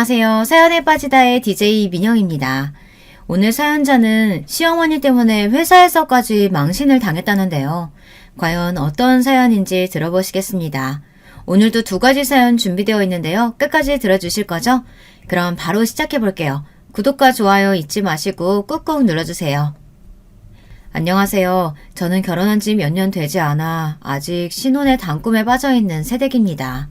안녕하세요. 사연에 빠지다의 DJ 민영입니다. 오늘 사연자는 시어머니 때문에 회사에서까지 망신을 당했다는데요. 과연 어떤 사연인지 들어보시겠습니다. 오늘도 두 가지 사연 준비되어 있는데요. 끝까지 들어주실 거죠? 그럼 바로 시작해 볼게요. 구독과 좋아요 잊지 마시고 꾹꾹 눌러주세요. 안녕하세요. 저는 결혼한 지 몇 년 되지 않아 아직 신혼의 단꿈에 빠져있는 새댁입니다.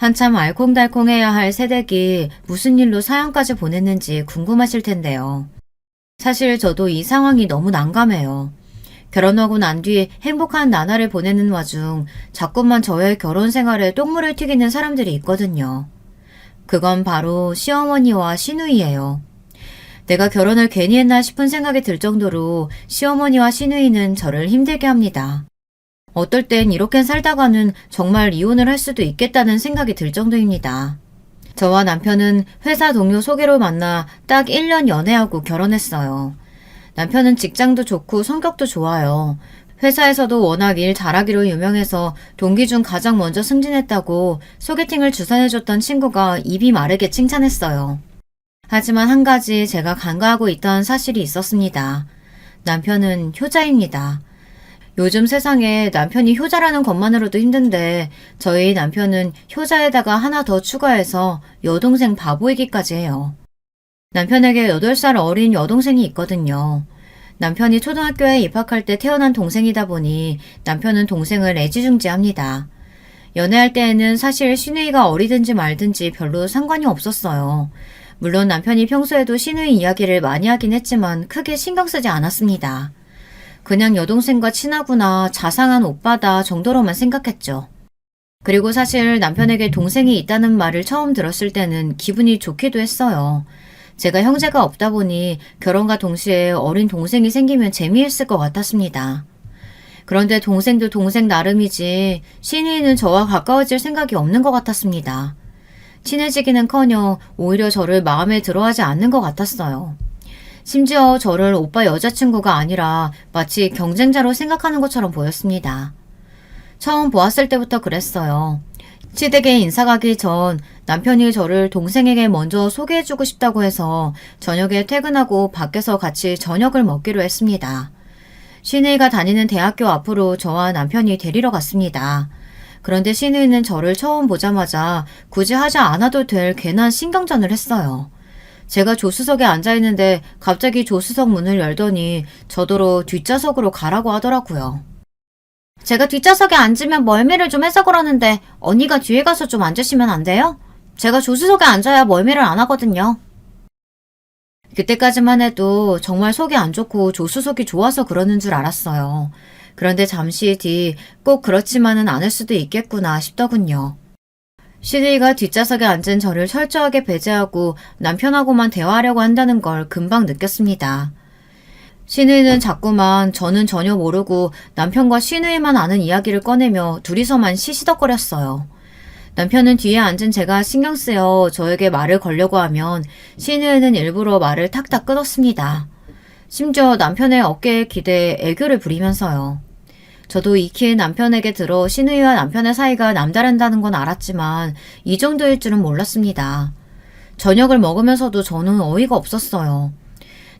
한참 알콩달콩해야 할 새댁이 무슨 일로 사연까지 보냈는지 궁금하실 텐데요. 사실 저도 이 상황이 너무 난감해요. 결혼하고 난 뒤 행복한 나날을 보내는 와중 자꾸만 저의 결혼 생활에 똥물을 튀기는 사람들이 있거든요. 그건 바로 시어머니와 시누이예요. 내가 결혼을 괜히 했나 싶은 생각이 들 정도로 시어머니와 시누이는 저를 힘들게 합니다. 어떨 땐 이렇게 살다가는 정말 이혼을 할 수도 있겠다는 생각이 들 정도입니다. 저와 남편은 회사 동료 소개로 만나 딱 1년 연애하고 결혼했어요. 남편은 직장도 좋고 성격도 좋아요. 회사에서도 워낙 일 잘하기로 유명해서 동기 중 가장 먼저 승진했다고 소개팅을 주선해줬던 친구가 입이 마르게 칭찬했어요. 하지만 한 가지 제가 간과하고 있던 사실이 있었습니다. 남편은 효자입니다. 요즘 세상에 남편이 효자라는 것만으로도 힘든데 저희 남편은 효자에다가 하나 더 추가해서 여동생 바보이기까지 해요. 남편에게 8살 어린 여동생이 있거든요. 남편이 초등학교에 입학할 때 태어난 동생이다 보니 남편은 동생을 애지중지합니다. 연애할 때에는 사실 시누이가 어리든지 말든지 별로 상관이 없었어요. 물론 남편이 평소에도 시누이 이야기를 많이 하긴 했지만 크게 신경 쓰지 않았습니다. 그냥 여동생과 친하구나, 자상한 오빠다 정도로만 생각했죠. 그리고 사실 남편에게 동생이 있다는 말을 처음 들었을 때는 기분이 좋기도 했어요. 제가 형제가 없다 보니 결혼과 동시에 어린 동생이 생기면 재미있을 것 같았습니다. 그런데 동생도 동생 나름이지 시누이는 저와 가까워질 생각이 없는 것 같았습니다. 친해지기는커녕 오히려 저를 마음에 들어하지 않는 것 같았어요. 심지어 저를 오빠 여자친구가 아니라 마치 경쟁자로 생각하는 것처럼 보였습니다. 처음 보았을 때부터 그랬어요. 시댁에 인사 가기 전 남편이 저를 동생에게 먼저 소개해주고 싶다고 해서 저녁에 퇴근하고 밖에서 같이 저녁을 먹기로 했습니다. 시누이가 다니는 대학교 앞으로 저와 남편이 데리러 갔습니다. 그런데 시누이는 저를 처음 보자마자 굳이 하지 않아도 될 괜한 신경전을 했어요. 제가 조수석에 앉아있는데 갑자기 조수석 문을 열더니 저더러 뒷좌석으로 가라고 하더라고요. 제가 뒷좌석에 앉으면 멀미를 좀 해서 그러는데 언니가 뒤에 가서 좀 앉으시면 안 돼요? 제가 조수석에 앉아야 멀미를 안 하거든요. 그때까지만 해도 정말 속이 안 좋고 조수석이 좋아서 그러는 줄 알았어요. 그런데 잠시 뒤 꼭 그렇지만은 않을 수도 있겠구나 싶더군요. 시누이가 뒷좌석에 앉은 저를 철저하게 배제하고 남편하고만 대화하려고 한다는 걸 금방 느꼈습니다. 시누이는 자꾸만 저는 전혀 모르고 남편과 시누이만 아는 이야기를 꺼내며 둘이서만 시시덕거렸어요. 남편은 뒤에 앉은 제가 신경 쓰여 저에게 말을 걸려고 하면 시누이는 일부러 말을 탁탁 끊었습니다. 심지어 남편의 어깨에 기대 애교를 부리면서요. 저도 익히 남편에게 들어 시누이와 남편의 사이가 남다른다는 건 알았지만 이 정도일 줄은 몰랐습니다. 저녁을 먹으면서도 저는 어이가 없었어요.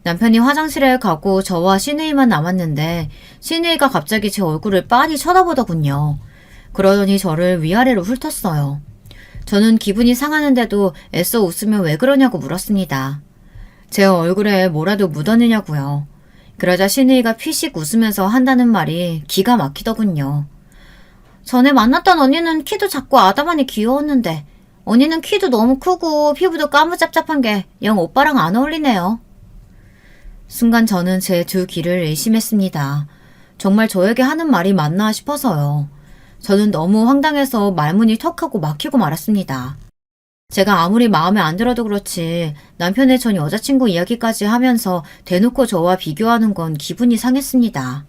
남편이 화장실에 가고 저와 시누이만 남았는데 시누이가 갑자기 제 얼굴을 빤히 쳐다보더군요. 그러더니 저를 위아래로 훑었어요. 저는 기분이 상하는데도 애써 웃으며 왜 그러냐고 물었습니다. 제 얼굴에 뭐라도 묻었느냐고요. 그러자 시누이가 피식 웃으면서 한다는 말이 기가 막히더군요. 전에 만났던 언니는 키도 작고 아담하니 귀여웠는데 언니는 키도 너무 크고 피부도 까무잡잡한 게 영 오빠랑 안 어울리네요. 순간 저는 제 두 귀를 의심했습니다. 정말 저에게 하는 말이 맞나 싶어서요. 저는 너무 황당해서 말문이 턱하고 막히고 말았습니다. 제가 아무리 마음에 안 들어도 그렇지 남편의 전 여자친구 이야기까지 하면서 대놓고 저와 비교하는 건 기분이 상했습니다.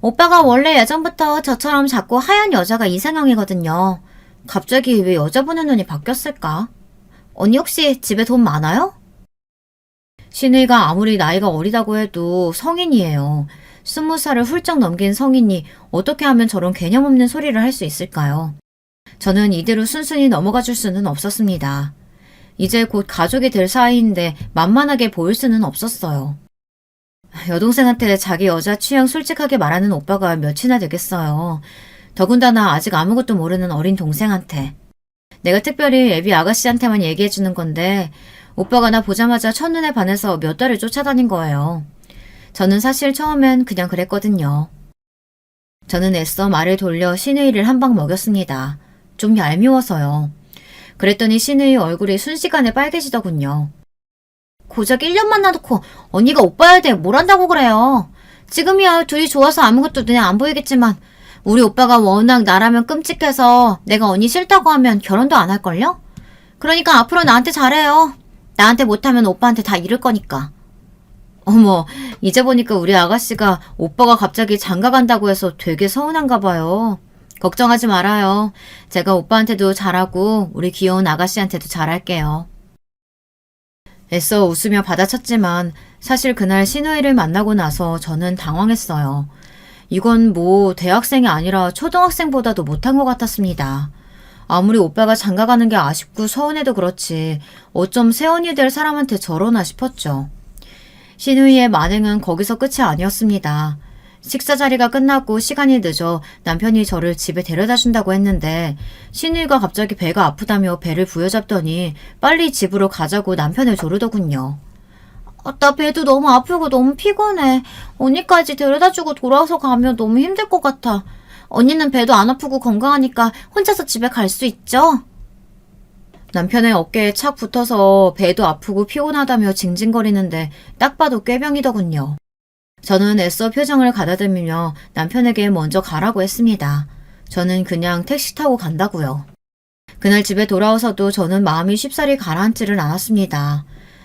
오빠가 원래 예전부터 저처럼 작고 하얀 여자가 이상형이거든요. 갑자기 왜 여자 보는 눈이 바뀌었을까? 언니 혹시 집에 돈 많아요? 시누이가 아무리 나이가 어리다고 해도 성인이에요. 20살을 훌쩍 넘긴 성인이 어떻게 하면 저런 개념 없는 소리를 할 수 있을까요? 저는 이대로 순순히 넘어가 줄 수는 없었습니다. 이제 곧 가족이 될 사이인데 만만하게 보일 수는 없었어요. 여동생한테 자기 여자 취향 솔직하게 말하는 오빠가 몇이나 되겠어요. 더군다나 아직 아무것도 모르는 어린 동생한테. 내가 특별히 애비 아가씨한테만 얘기해주는 건데 오빠가 나 보자마자 첫눈에 반해서 몇 달을 쫓아다닌 거예요. 저는 사실 처음엔 그냥 그랬거든요. 저는 애써 말을 돌려 신우이를 한 방 먹였습니다. 좀 얄미워서요. 그랬더니 신우이 얼굴이 순식간에 빨개지더군요. 고작 1년 만나놓고 언니가 오빠야 돼 뭘 한다고 그래요. 지금이야 둘이 좋아서 아무것도 눈에 안 보이겠지만 우리 오빠가 워낙 나라면 끔찍해서 내가 언니 싫다고 하면 결혼도 안 할걸요? 그러니까 앞으로 나한테 잘해요. 나한테 못하면 오빠한테 다 잃을 거니까. 어머, 이제 보니까 우리 아가씨가 오빠가 갑자기 장가 간다고 해서 되게 서운한가 봐요. 걱정하지 말아요. 제가 오빠한테도 잘하고 우리 귀여운 아가씨한테도 잘할게요. 애써 웃으며 받아쳤지만 사실 그날 신우이를 만나고 나서 저는 당황했어요. 이건 뭐 대학생이 아니라 초등학생보다도 못한 것 같았습니다. 아무리 오빠가 장가 가는 게 아쉽고 서운해도 그렇지 어쩜 새언니 될 사람한테 저러나 싶었죠. 신우이의 만행은 거기서 끝이 아니었습니다. 식사 자리가 끝나고 시간이 늦어 남편이 저를 집에 데려다 준다고 했는데 신우이가 갑자기 배가 아프다며 배를 부여잡더니 빨리 집으로 가자고 남편을 조르더군요. 나 배도 너무 아프고 너무 피곤해. 언니까지 데려다주고 돌아와서 가면 너무 힘들 것 같아. 언니는 배도 안 아프고 건강하니까 혼자서 집에 갈 수 있죠? 남편의 어깨에 착 붙어서 배도 아프고 피곤하다며 징징거리는데 딱 봐도 꾀병이더군요. 저는 애써 표정을 가다듬으며 남편에게 먼저 가라고 했습니다. 저는 그냥 택시 타고 간다고요. 그날 집에 돌아와서도 저는 마음이 쉽사리 가라앉지를 않았습니다.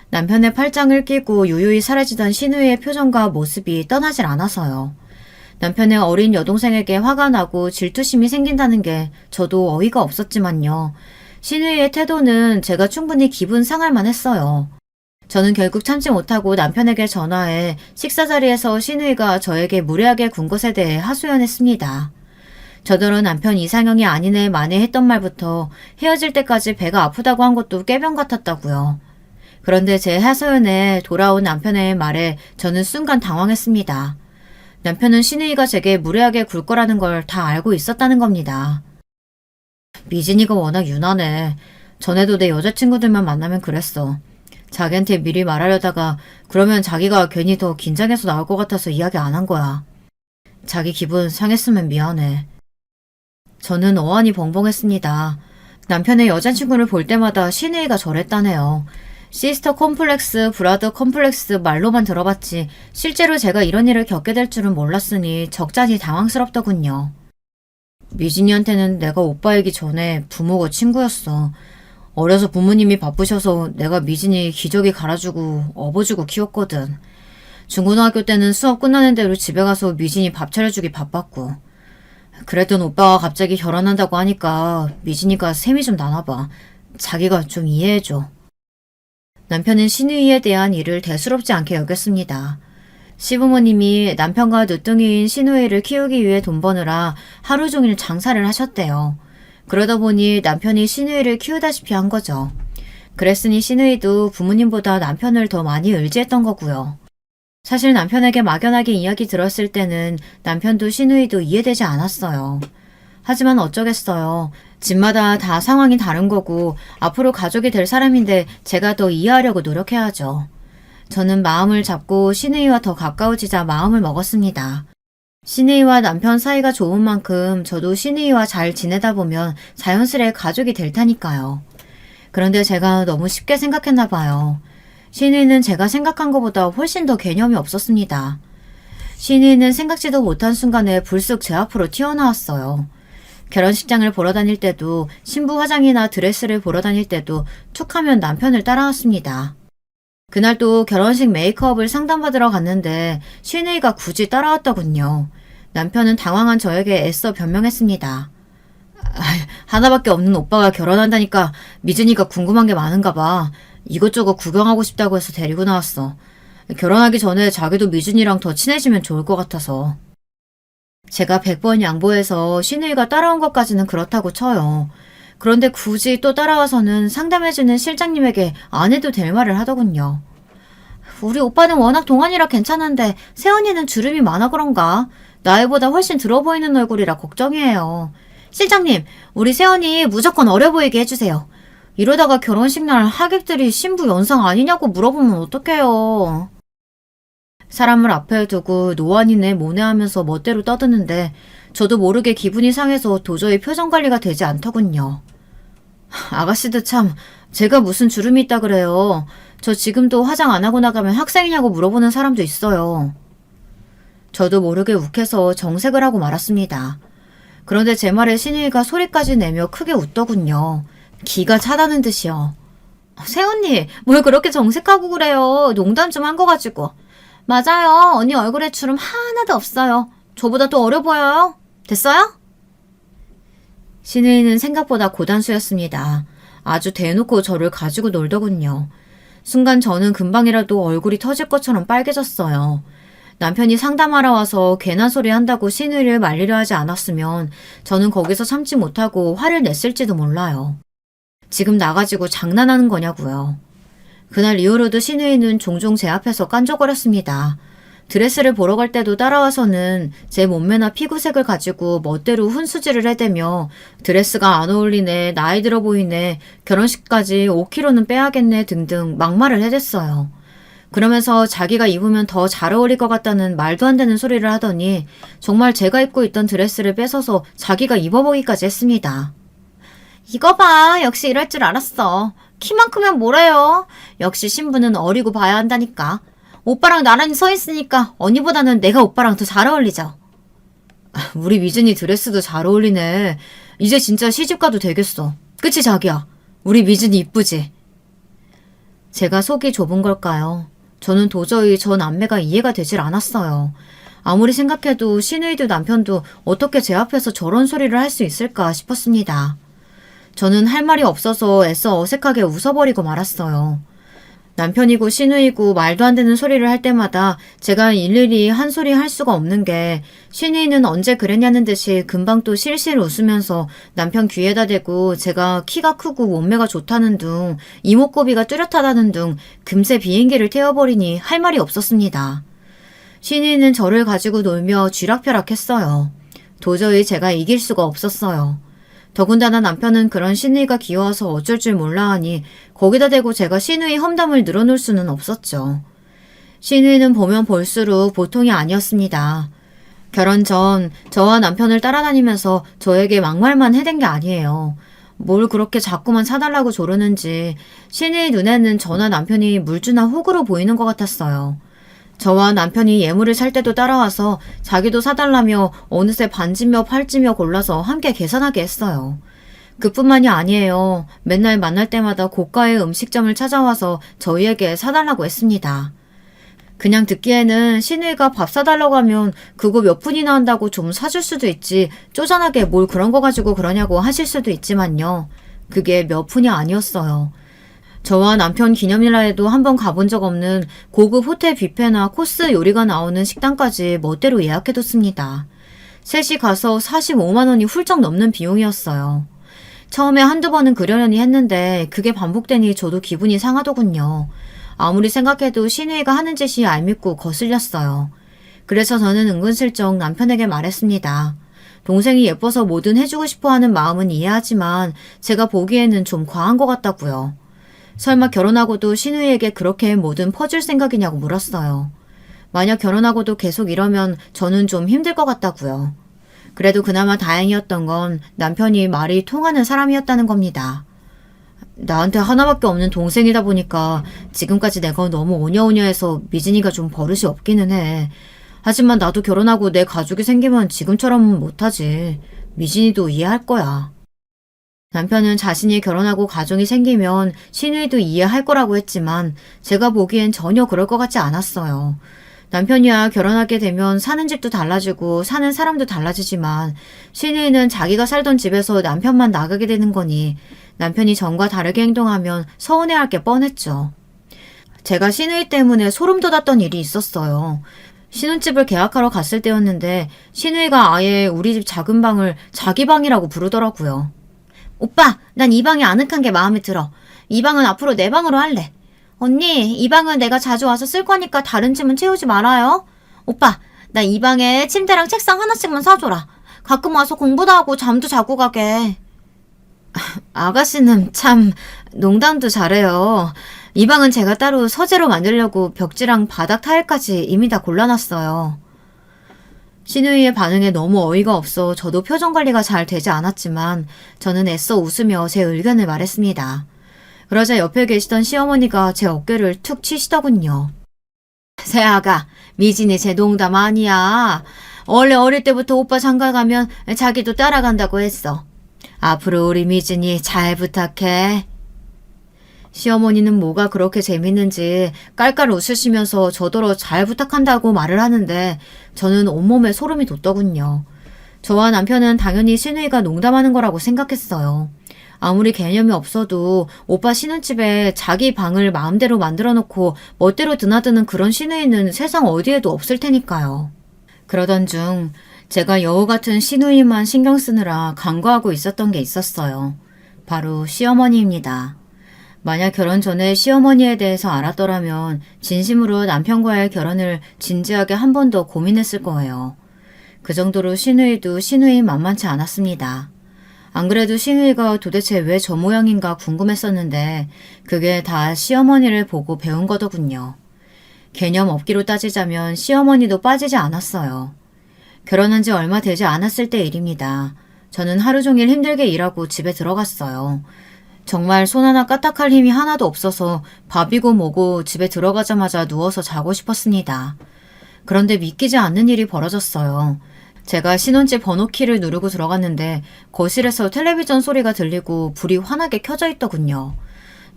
남편의 팔짱을 끼고 유유히 사라지던 신우이의 표정과 모습이 떠나질 않아서요. 남편의 어린 여동생에게 화가 나고 질투심이 생긴다는 게 저도 어이가 없었지만요. 신우이의 태도는 제가 충분히 기분 상할 만했어요. 저는 결국 참지 못하고 남편에게 전화해 식사 자리에서 신우이가 저에게 무례하게 군 것에 대해 하소연했습니다. 저더러 남편 이상형이 아니네 마네 했던 말부터 헤어질 때까지 배가 아프다고 한 것도 꾀병 같았다고요. 그런데 제 하소연에 돌아온 남편의 말에 저는 순간 당황했습니다. 남편은 신우이가 제게 무례하게 굴 거라는 걸 다 알고 있었다는 겁니다. 미진이가 워낙 유난해. 전에도 내 여자친구들만 만나면 그랬어. 자기한테 미리 말하려다가 그러면 자기가 괜히 더 긴장해서 나올 것 같아서 이야기 안 한 거야. 자기 기분 상했으면 미안해. 저는 어안이 벙벙했습니다. 남편의 여자친구를 볼 때마다 신우이가 저랬다네요. 시스터 컴플렉스, 브라더 컴플렉스 말로만 들어봤지 실제로 제가 이런 일을 겪게 될 줄은 몰랐으니 적잖이 당황스럽더군요. 미진이한테는 내가 오빠이기 전에 부모가 친구였어. 어려서 부모님이 바쁘셔서 내가 미진이 기저귀 갈아주고 업어주고 키웠거든. 중고등학교 때는 수업 끝나는 대로 집에 가서 미진이 밥 차려주기 바빴고. 그랬던 오빠가 갑자기 결혼한다고 하니까 미진이가 셈이 좀 나나봐. 자기가 좀 이해해줘. 남편은 신우이에 대한 일을 대수롭지 않게 여겼습니다. 시부모님이 남편과 늦둥이인 신우이를 키우기 위해 돈 버느라 하루 종일 장사를 하셨대요. 그러다 보니 남편이 신우이를 키우다시피 한 거죠. 그랬으니 신우이도 부모님보다 남편을 더 많이 의지했던 거고요. 사실 남편에게 막연하게 이야기 들었을 때는 남편도 신우이도 이해되지 않았어요. 하지만 어쩌겠어요. 집마다 다 상황이 다른 거고 앞으로 가족이 될 사람인데 제가 더 이해하려고 노력해야죠. 저는 마음을 잡고 신우이와 더 가까워지자 마음을 먹었습니다. 신우이와 남편 사이가 좋은 만큼 저도 신우이와 잘 지내다 보면 자연스레 가족이 될 테니까요. 그런데 제가 너무 쉽게 생각했나 봐요. 신우이는 제가 생각한 것보다 훨씬 더 개념이 없었습니다. 신우이는 생각지도 못한 순간에 불쑥 제 앞으로 튀어나왔어요. 결혼식장을 보러 다닐 때도 신부 화장이나 드레스를 보러 다닐 때도 툭하면 남편을 따라왔습니다. 그날 또 결혼식 메이크업을 상담받으러 갔는데 신우이가 굳이 따라왔더군요. 남편은 당황한 저에게 애써 변명했습니다. 하나밖에 없는 오빠가 결혼한다니까 미진이가 궁금한 게 많은가 봐. 이것저것 구경하고 싶다고 해서 데리고 나왔어. 결혼하기 전에 자기도 미진이랑 더 친해지면 좋을 것 같아서. 제가 100번 양보해서 신우이가 따라온 것까지는 그렇다고 쳐요. 그런데 굳이 또 따라와서는 상담해주는 실장님에게 안 해도 될 말을 하더군요. 우리 오빠는 워낙 동안이라 괜찮은데 세연이는 주름이 많아 그런가? 나이보다 훨씬 들어 보이는 얼굴이라 걱정이에요. 실장님, 우리 세연이 무조건 어려 보이게 해주세요. 이러다가 결혼식 날 하객들이 신부 연상 아니냐고 물어보면 어떡해요. 사람을 앞에 두고 노안이네 뭐네 하면서 멋대로 떠드는데 저도 모르게 기분이 상해서 도저히 표정 관리가 되지 않더군요. 아가씨도 참, 제가 무슨 주름이 있다 그래요. 저 지금도 화장 안 하고 나가면 학생이냐고 물어보는 사람도 있어요. 저도 모르게 욱해서 정색을 하고 말았습니다. 그런데 제 말에 신우이가 소리까지 내며 크게 웃더군요. 기가 차다는 듯이요. 세언니, 뭘 그렇게 정색하고 그래요. 농담 좀 한 거 가지고. 맞아요. 언니 얼굴에 주름 하나도 없어요. 저보다 또 어려 보여요. 됐어요? 신우이는 생각보다 고단수였습니다. 아주 대놓고 저를 가지고 놀더군요. 순간 저는 금방이라도 얼굴이 터질 것처럼 빨개졌어요. 남편이 상담하러 와서 괜한 소리 한다고 신우이를 말리려 하지 않았으면 저는 거기서 참지 못하고 화를 냈을지도 몰라요. 지금 나가지고 장난하는 거냐고요. 그날 이후로도 신우이는 종종 제 앞에서 깐족거렸습니다. 드레스를 보러 갈 때도 따라와서는 제 몸매나 피부색을 가지고 멋대로 훈수질을 해대며 드레스가 안 어울리네, 나이 들어 보이네, 결혼식까지 5kg는 빼야겠네 등등 막말을 해댔어요. 그러면서 자기가 입으면 더 잘 어울릴 것 같다는 말도 안 되는 소리를 하더니 정말 제가 입고 있던 드레스를 뺏어서 자기가 입어보기까지 했습니다. 이거 봐. 역시 이럴 줄 알았어. 키만 크면 뭐래요. 역시 신부는 어리고 봐야 한다니까. 오빠랑 나란히 서 있으니까 언니보다는 내가 오빠랑 더 잘 어울리죠. 우리 미준이 드레스도 잘 어울리네. 이제 진짜 시집가도 되겠어. 그치 자기야? 우리 미준이 이쁘지? 제가 속이 좁은 걸까요? 저는 도저히 저 남매가 이해가 되질 않았어요. 아무리 생각해도 신우이도 남편도 어떻게 제 앞에서 저런 소리를 할 수 있을까 싶었습니다. 저는 할 말이 없어서 애써 어색하게 웃어버리고 말았어요. 남편이고 신우이고 말도 안 되는 소리를 할 때마다 제가 일일이 한 소리 할 수가 없는 게 신우이는 언제 그랬냐는 듯이 금방 또 실실 웃으면서 남편 귀에다 대고 제가 키가 크고 몸매가 좋다는 둥 이목구비가 뚜렷하다는 둥 금세 비행기를 태워버리니 할 말이 없었습니다. 신우이는 저를 가지고 놀며 쥐락펴락했어요. 도저히 제가 이길 수가 없었어요. 더군다나 남편은 그런 신우이가 귀여워서 어쩔 줄 몰라 하니 거기다 대고 제가 신우이 험담을 늘어놓을 수는 없었죠. 신우이는 보면 볼수록 보통이 아니었습니다. 결혼 전 저와 남편을 따라다니면서 저에게 막말만 해댄 게 아니에요. 뭘 그렇게 자꾸만 사달라고 조르는지 신우이 눈에는 저나 남편이 물주나 호구로 보이는 것 같았어요. 저와 남편이 예물을 살 때도 따라와서 자기도 사달라며 어느새 반지며 팔찌며 골라서 함께 계산하게 했어요. 그뿐만이 아니에요. 맨날 만날 때마다 고가의 음식점을 찾아와서 저희에게 사달라고 했습니다. 그냥 듣기에는 신우이가 밥 사달라고 하면 그거 몇 푼이나 한다고 좀 사줄 수도 있지 쪼잔하게 뭘 그런 거 가지고 그러냐고 하실 수도 있지만요. 그게 몇 푼이 아니었어요. 저와 남편 기념일라 해도 한번 가본 적 없는 고급 호텔 뷔페나 코스 요리가 나오는 식당까지 멋대로 예약해뒀습니다. 셋이 가서 45만 원이 훌쩍 넘는 비용이었어요. 처음에 한두 번은 그러려니 했는데 그게 반복되니 저도 기분이 상하더군요. 아무리 생각해도 신우이가 하는 짓이 얄밉고 거슬렸어요. 그래서 저는 은근슬쩍 남편에게 말했습니다. 동생이 예뻐서 뭐든 해주고 싶어하는 마음은 이해하지만 제가 보기에는 좀 과한 것 같다고요. 설마 결혼하고도 신우이에게 그렇게 뭐든 퍼줄 생각이냐고 물었어요. 만약 결혼하고도 계속 이러면 저는 좀 힘들 것 같다고요. 그래도 그나마 다행이었던 건 남편이 말이 통하는 사람이었다는 겁니다. 나한테 하나밖에 없는 동생이다 보니까 지금까지 내가 너무 오냐오냐해서 미진이가 좀 버릇이 없기는 해. 하지만 나도 결혼하고 내 가족이 생기면 지금처럼은 못하지. 미진이도 이해할 거야. 남편은 자신이 결혼하고 가정이 생기면 신우이도 이해할 거라고 했지만 제가 보기엔 전혀 그럴 것 같지 않았어요. 남편이야 결혼하게 되면 사는 집도 달라지고 사는 사람도 달라지지만 신우이는 자기가 살던 집에서 남편만 나가게 되는 거니 남편이 전과 다르게 행동하면 서운해할 게 뻔했죠. 제가 신우이 때문에 소름 돋았던 일이 있었어요. 신혼집을 계약하러 갔을 때였는데 신우이가 아예 우리 집 작은 방을 자기 방이라고 부르더라고요. 오빠, 난 이 방이 아늑한 게 마음에 들어. 이 방은 앞으로 내 방으로 할래. 언니, 이 방은 내가 자주 와서 쓸 거니까 다른 짐은 채우지 말아요. 오빠, 나 이 방에 침대랑 책상 하나씩만 사줘라. 가끔 와서 공부도 하고 잠도 자고 가게. 아가씨는 참 농담도 잘해요. 이 방은 제가 따로 서재로 만들려고 벽지랑 바닥 타일까지 이미 다 골라놨어요. 신우이의 반응에 너무 어이가 없어 저도 표정 관리가 잘 되지 않았지만 저는 애써 웃으며 제 의견을 말했습니다. 그러자 옆에 계시던 시어머니가 제 어깨를 툭 치시더군요. 새아가, 미진이 제 농담 아니야. 원래 어릴 때부터 오빠 장가 가면 자기도 따라간다고 했어. 앞으로 우리 미진이 잘 부탁해. 시어머니는 뭐가 그렇게 재밌는지 깔깔 웃으시면서 저더러 잘 부탁한다고 말을 하는데 저는 온몸에 소름이 돋더군요. 저와 남편은 당연히 신우이가 농담하는 거라고 생각했어요. 아무리 개념이 없어도 오빠 신혼집에 자기 방을 마음대로 만들어 놓고 멋대로 드나드는 그런 신우이는 세상 어디에도 없을 테니까요. 그러던 중 제가 여우 같은 신우이만 신경 쓰느라 간과하고 있었던 게 있었어요. 바로 시어머니입니다. 만약 결혼 전에 시어머니에 대해서 알았더라면 진심으로 남편과의 결혼을 진지하게 한 번 더 고민했을 거예요. 그 정도로 신우이도 신우이 만만치 않았습니다. 안 그래도 신우이가 도대체 왜 저 모양인가 궁금했었는데 그게 다 시어머니를 보고 배운 거더군요. 개념 없기로 따지자면 시어머니도 빠지지 않았어요. 결혼한 지 얼마 되지 않았을 때 일입니다. 저는 하루 종일 힘들게 일하고 집에 들어갔어요. 정말 손 하나 까딱할 힘이 하나도 없어서 밥이고 뭐고 집에 들어가자마자 누워서 자고 싶었습니다. 그런데 믿기지 않는 일이 벌어졌어요. 제가 신혼집 번호키를 누르고 들어갔는데 거실에서 텔레비전 소리가 들리고 불이 환하게 켜져 있더군요.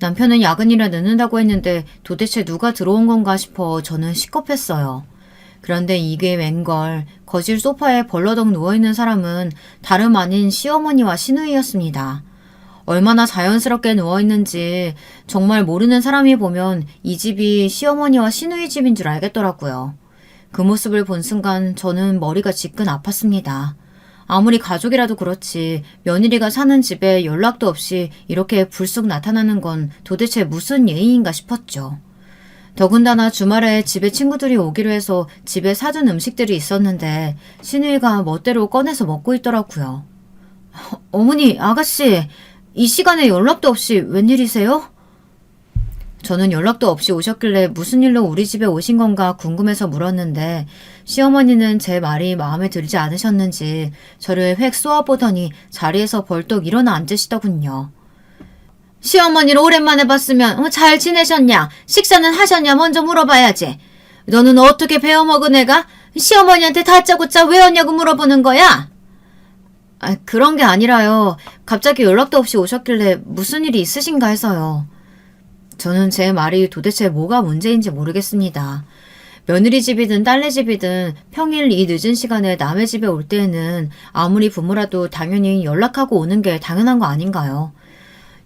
남편은 야근이라 늦는다고 했는데 도대체 누가 들어온 건가 싶어 저는 시겁했어요. 그런데 이게 웬걸 거실 소파에 벌러덩 누워있는 사람은 다름 아닌 시어머니와 시누이였습니다. 얼마나 자연스럽게 누워있는지 정말 모르는 사람이 보면 이 집이 시어머니와 시누이 집인 줄 알겠더라고요. 그 모습을 본 순간 저는 머리가 지끈 아팠습니다. 아무리 가족이라도 그렇지 며느리가 사는 집에 연락도 없이 이렇게 불쑥 나타나는 건 도대체 무슨 예의인가 싶었죠. 더군다나 주말에 집에 친구들이 오기로 해서 집에 사둔 음식들이 있었는데 시누이가 멋대로 꺼내서 먹고 있더라고요. 어머니, 아가씨, 이 시간에 연락도 없이 웬일이세요? 저는 연락도 없이 오셨길래 무슨 일로 우리 집에 오신 건가 궁금해서 물었는데 시어머니는 제 말이 마음에 들지 않으셨는지 저를 획 쏘아보더니 자리에서 벌떡 일어나 앉으시더군요. 시어머니를 오랜만에 봤으면 잘 지내셨냐? 식사는 하셨냐? 먼저 물어봐야지. 너는 어떻게 배워먹은 애가 시어머니한테 다짜고짜 왜 왔냐고 물어보는 거야? 그런 게 아니라요. 갑자기 연락도 없이 오셨길래 무슨 일이 있으신가 해서요. 저는 제 말이 도대체 뭐가 문제인지 모르겠습니다. 며느리 집이든 딸네 집이든 평일 이 늦은 시간에 남의 집에 올 때에는 아무리 부모라도 당연히 연락하고 오는 게 당연한 거 아닌가요?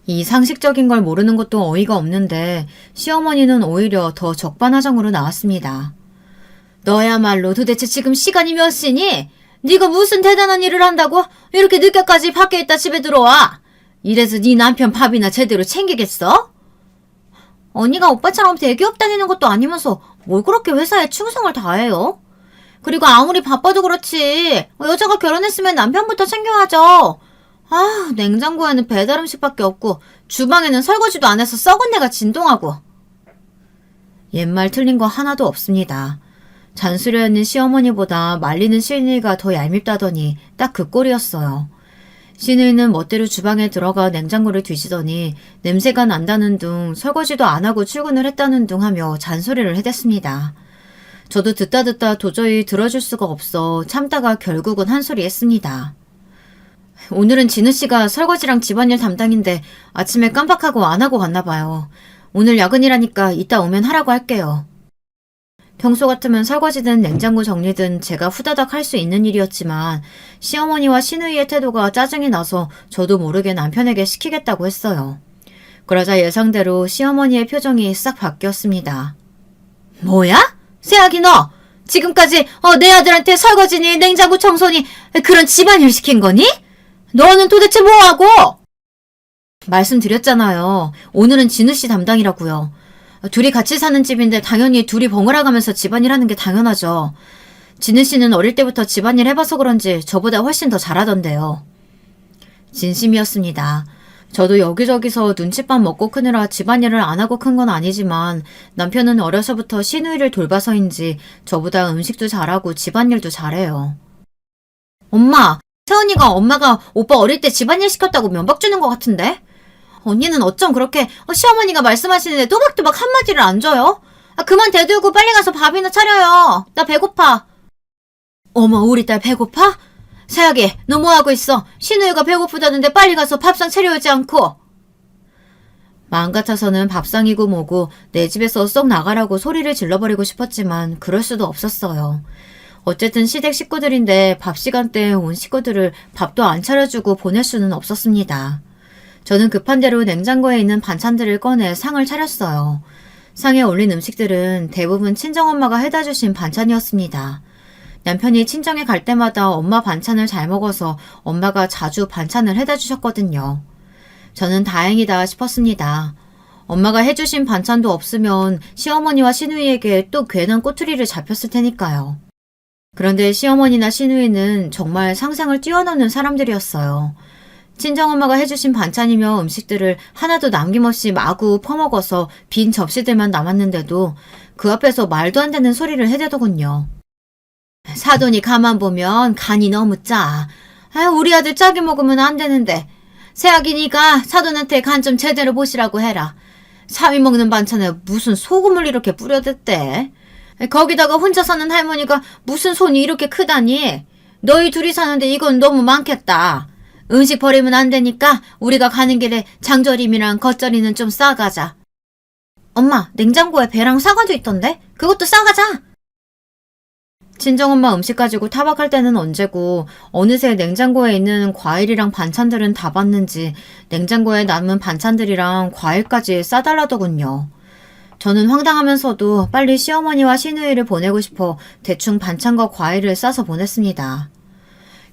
이 상식적인 걸 모르는 것도 어이가 없는데 시어머니는 오히려 더 적반하장으로 나왔습니다. 너야말로 도대체 지금 시간이 몇 시니? 네가 무슨 대단한 일을 한다고 이렇게 늦게까지 밖에 있다 집에 들어와? 이래서 네 남편 밥이나 제대로 챙기겠어? 언니가 오빠처럼 대기업 다니는 것도 아니면서 뭘 그렇게 회사에 충성을 다해요? 그리고 아무리 바빠도 그렇지 여자가 결혼했으면 남편부터 챙겨야죠. 냉장고에는 배달 음식밖에 없고 주방에는 설거지도 안 해서 썩은 내가 진동하고. 옛말 틀린 거 하나도 없습니다. 잔소리하는 시어머니보다 말리는 시누이가 더 얄밉다더니 딱 그 꼴이었어요. 시누이는 멋대로 주방에 들어가 냉장고를 뒤지더니 냄새가 난다는 둥 설거지도 안 하고 출근을 했다는 둥 하며 잔소리를 해댔습니다. 저도 듣다 도저히 들어줄 수가 없어 참다가 결국은 한 소리 했습니다. 오늘은 진우씨가 설거지랑 집안일 담당인데 아침에 깜빡하고 안 하고 갔나 봐요. 오늘 야근이라니까 이따 오면 하라고 할게요. 평소 같으면 설거지든 냉장고 정리든 제가 후다닥 할 수 있는 일이었지만 시어머니와 시누이의 태도가 짜증이 나서 저도 모르게 남편에게 시키겠다고 했어요. 그러자 예상대로 시어머니의 표정이 싹 바뀌었습니다. 뭐야? 새아기 너! 지금까지 내 아들한테 설거지니 냉장고 청소니 그런 집안일 시킨 거니? 너는 도대체 뭐하고? 말씀드렸잖아요. 오늘은 진우 씨 담당이라고요. 둘이 같이 사는 집인데 당연히 둘이 번갈아 가면서 집안일 하는 게 당연하죠. 진우 씨는 어릴 때부터 집안일 해봐서 그런지 저보다 훨씬 더 잘하던데요. 진심이었습니다. 저도 여기저기서 눈칫밥 먹고 크느라 집안일을 안 하고 큰 건 아니지만 남편은 어려서부터 시누이를 돌봐서인지 저보다 음식도 잘하고 집안일도 잘해요. 엄마, 세언니가 엄마가 오빠 어릴 때 집안일 시켰다고 면박 주는 것 같은데? 언니는 어쩜 그렇게 시어머니가 말씀하시는데 또박또박 한마디를 안 줘요? 그만 대들고 빨리 가서 밥이나 차려요. 나 배고파. 어머, 우리 딸 배고파? 세아기, 너 뭐하고 있어? 신우이가 배고프다는데 빨리 가서 밥상 차려오지 않고. 마음 같아서는 밥상이고 뭐고 내 집에서 쏙 나가라고 소리를 질러버리고 싶었지만 그럴 수도 없었어요. 어쨌든 시댁 식구들인데 밥 시간대에 온 식구들을 밥도 안 차려주고 보낼 수는 없었습니다. 저는 급한 대로 냉장고에 있는 반찬들을 꺼내 상을 차렸어요. 상에 올린 음식들은 대부분 친정엄마가 해다 주신 반찬이었습니다. 남편이 친정에 갈 때마다 엄마 반찬을 잘 먹어서 엄마가 자주 반찬을 해다 주셨거든요. 저는 다행이다 싶었습니다. 엄마가 해주신 반찬도 없으면 시어머니와 시누이에게 또 괜한 꼬투리를 잡혔을 테니까요. 그런데 시어머니나 시누이는 정말 상상을 뛰어넘는 사람들이었어요. 친정엄마가 해주신 반찬이며 음식들을 하나도 남김없이 마구 퍼먹어서 빈 접시들만 남았는데도 그 앞에서 말도 안 되는 소리를 해대더군요. 사돈이 가만 보면 간이 너무 짜. 우리 아들 짜게 먹으면 안 되는데. 새아기니까 사돈한테 간 좀 제대로 보시라고 해라. 사위 먹는 반찬에 무슨 소금을 이렇게 뿌려댔대. 거기다가 혼자 사는 할머니가 무슨 손이 이렇게 크다니. 너희 둘이 사는데 이건 너무 많겠다. 음식 버리면 안 되니까 우리가 가는 길에 장조림이랑 겉절이는 좀 싸가자. 엄마, 냉장고에 배랑 사과도 있던데? 그것도 싸가자. 친정엄마 음식 가지고 타박할 때는 언제고 어느새 냉장고에 있는 과일이랑 반찬들은 다 봤는지 냉장고에 남은 반찬들이랑 과일까지 싸달라더군요. 저는 황당하면서도 빨리 시어머니와 시누이를 보내고 싶어 대충 반찬과 과일을 싸서 보냈습니다.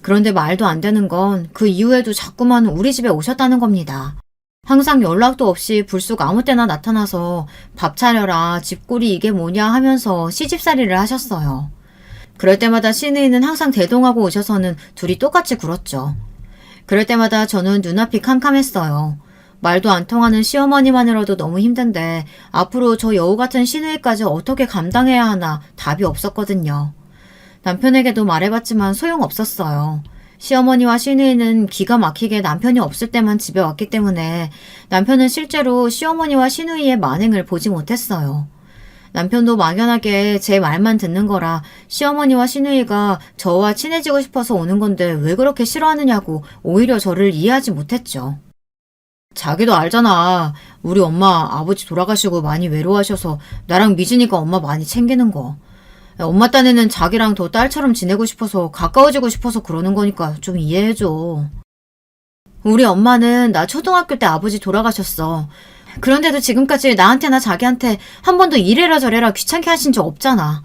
그런데 말도 안 되는 건 그 이후에도 자꾸만 우리 집에 오셨다는 겁니다. 항상 연락도 없이 불쑥 아무 때나 나타나서 밥 차려라, 집골이 이게 뭐냐 하면서 시집살이를 하셨어요. 그럴 때마다 시누이는 항상 대동하고 오셔서는 둘이 똑같이 굴었죠. 그럴 때마다 저는 눈앞이 캄캄했어요. 말도 안 통하는 시어머니만으로도 너무 힘든데 앞으로 저 여우 같은 시누이까지 어떻게 감당해야 하나 답이 없었거든요. 남편에게도 말해봤지만 소용없었어요. 시어머니와 시누이는 기가 막히게 남편이 없을 때만 집에 왔기 때문에 남편은 실제로 시어머니와 시누이의 만행을 보지 못했어요. 남편도 막연하게 제 말만 듣는 거라 시어머니와 시누이가 저와 친해지고 싶어서 오는 건데 왜 그렇게 싫어하느냐고 오히려 저를 이해하지 못했죠. 자기도 알잖아. 우리 엄마 아버지 돌아가시고 많이 외로워하셔서 나랑 미진이가 엄마 많이 챙기는 거. 엄마 딴에는 자기랑 더 딸처럼 지내고 싶어서 가까워지고 싶어서 그러는 거니까 좀 이해해줘. 우리 엄마는 나 초등학교 때 아버지 돌아가셨어. 그런데도 지금까지 나한테나 자기한테 한 번도 이래라 저래라 귀찮게 하신 적 없잖아.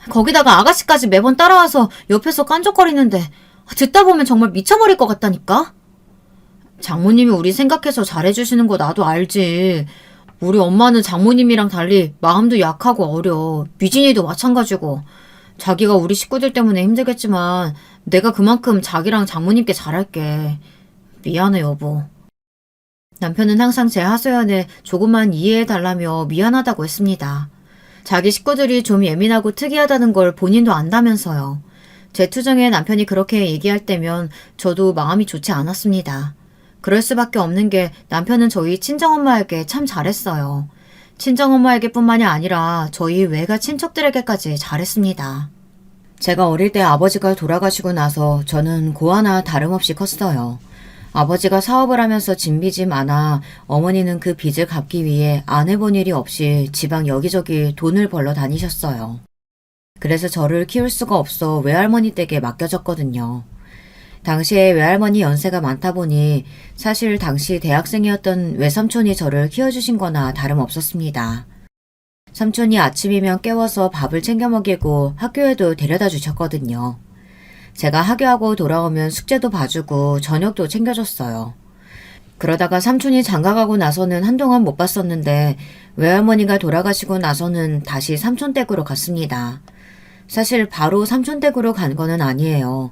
거기다가 아가씨까지 매번 따라와서 옆에서 깐족거리는데 듣다 보면 정말 미쳐버릴 것 같다니까? 장모님이 우리 생각해서 잘해주시는 거 나도 알지. 우리 엄마는 장모님이랑 달리 마음도 약하고 어려. 미진이도 마찬가지고. 자기가 우리 식구들 때문에 힘들겠지만 내가 그만큼 자기랑 장모님께 잘할게. 미안해 여보. 남편은 항상 제 하소연에 조금만 이해해달라며 미안하다고 했습니다. 자기 식구들이 좀 예민하고 특이하다는 걸 본인도 안다면서요. 제 투정에 남편이 그렇게 얘기할 때면 저도 마음이 좋지 않았습니다. 그럴 수밖에 없는 게 남편은 저희 친정엄마에게 참 잘했어요. 친정엄마에게 뿐만이 아니라 저희 외가 친척들에게까지 잘했습니다. 제가 어릴 때 아버지가 돌아가시고 나서 저는 고아나 다름없이 컸어요. 아버지가 사업을 하면서 진 빚이 많아 어머니는 그 빚을 갚기 위해 안 해본 일이 없이 지방 여기저기 돈을 벌러 다니셨어요. 그래서 저를 키울 수가 없어 외할머니 댁에 맡겨졌거든요. 당시에 외할머니 연세가 많다 보니 사실 당시 대학생이었던 외삼촌이 저를 키워주신 거나 다름없었습니다. 삼촌이 아침이면 깨워서 밥을 챙겨 먹이고 학교에도 데려다 주셨거든요. 제가 학교하고 돌아오면 숙제도 봐주고 저녁도 챙겨줬어요. 그러다가 삼촌이 장가가고 나서는 한동안 못 봤었는데 외할머니가 돌아가시고 나서는 다시 삼촌 댁으로 갔습니다. 사실 바로 삼촌 댁으로 간 거는 아니에요.